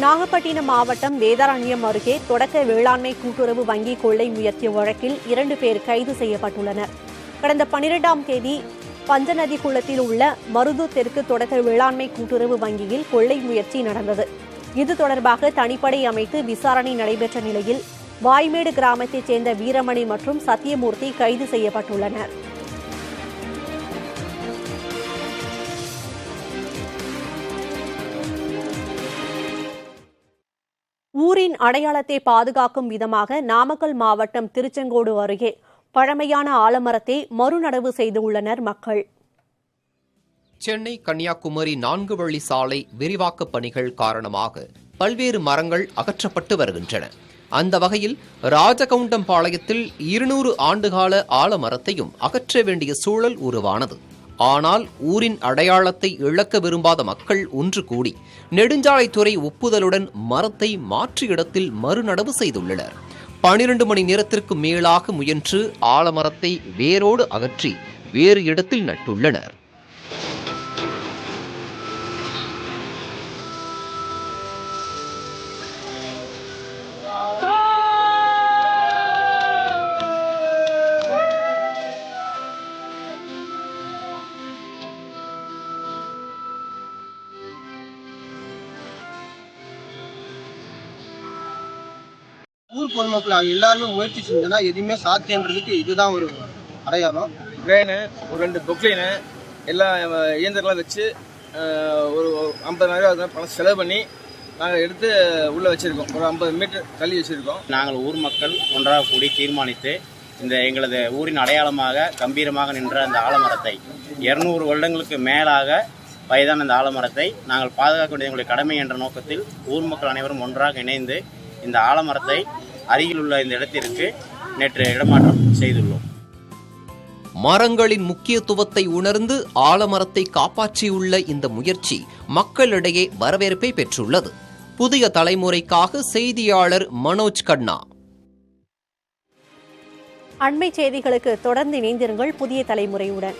நாகப்பட்டினம் மாவட்டம் வேதாரண்யம் அருகே தொடக்க வேளாண்மை கூட்டுறவு வங்கி கொள்ளை முயற்சி வழக்கில் 2 பேர் கைது செய்யப்பட்டுள்ளனர். கடந்த 12ஆம் தேதி பஞ்சநதி குளத்தில் உள்ள மருது தெற்கு தொடக்க வேளாண்மை கூட்டுறவு வங்கியில் கொள்ளை முயற்சி நடந்தது. இது தொடர்பாக தனிப்படை அமைத்து விசாரணை நடைபெற்ற நிலையில் வாய்மேடு கிராமத்தைச் சேர்ந்த வீரமணி மற்றும் சத்தியமூர்த்தி கைது செய்யப்பட்டுள்ளனர். ஊரின் அடையாளத்தை பாதுகாக்கும் விதமாக நாமக்கல் மாவட்டம் திருச்செங்கோடு அருகே பழமையான ஆலமரத்தை மறுநடவு செய்துள்ளனர் மக்கள். சென்னை கன்னியாகுமரி 4 வழி சாலை விரிவாக்கப் பணிகள் காரணமாக பல்வேறு மரங்கள் அகற்றப்பட்டு வருகின்றன. அந்த வகையில் ராஜகவுண்டம்பாளையத்தில் 200 ஆண்டுகால ஆலமரத்தையும் அகற்ற வேண்டிய சூழல் உருவானது. ஆனால் ஊரின் அடையாளத்தை இழக்க விரும்பாத மக்கள் ஒன்று கூடி நெடுஞ்சாலைத்துறை ஒப்புதலுடன் மரத்தை மாற்று இடத்தில் மறுநடவு செய்துள்ளனர். 12 மணி நேரத்திற்கு மேலாக முயன்று ஆலமரத்தை வேரோடு அகற்றி வேறு இடத்தில் நட்டுள்ளனர். ஊர் பொதுமக்கள் எல்லாருமே முயற்சி செஞ்சோன்னா எதுவுமே சாத்தியன்றதுக்கு இதுதான் ஒரு அடையாளம். கிரேனு, ஒரு 2 பொக்லைனு எல்லா இயந்திரங்களாம் வச்சு ஒரு 50,000 பணம் செலவு பண்ணி நாங்கள் எடுத்து உள்ளே வச்சுருக்கோம். ஒரு 50 மீட்டர் தள்ளி வச்சுருக்கோம். நாங்கள் ஊர் மக்கள் ஒன்றாக கூடி தீர்மானித்து இந்த எங்களது ஊரின் அடையாளமாக கம்பீரமாக நின்ற அந்த ஆலமரத்தை 200 வருடங்களுக்கு மேலாக வயதான அந்த ஆலமரத்தை நாங்கள் பாதுகாக்க வேண்டிய எங்களுடைய கடமை என்ற நோக்கத்தில் ஊர் மக்கள் அனைவரும் ஒன்றாக இணைந்து இந்த ஆலமரத்தை அருகில் உள்ள இந்த இடத்திற்கு நேற்று இடமாற்றம் செய்துள்ளோம். மரங்களின் முக்கியத்துவத்தை உணர்ந்து ஆலமரத்தை காப்பாற்றியுள்ள இந்த முயற்சி மக்களிடையே வரவேற்பை பெற்றுள்ளது. புதிய தலைமுறைக்காக செய்தியாளர் மனோஜ் கண்ணா. அண்மை செய்திகளுக்கு தொடர்ந்து இணைந்திருங்கள் புதிய தலைமுறையுடன்.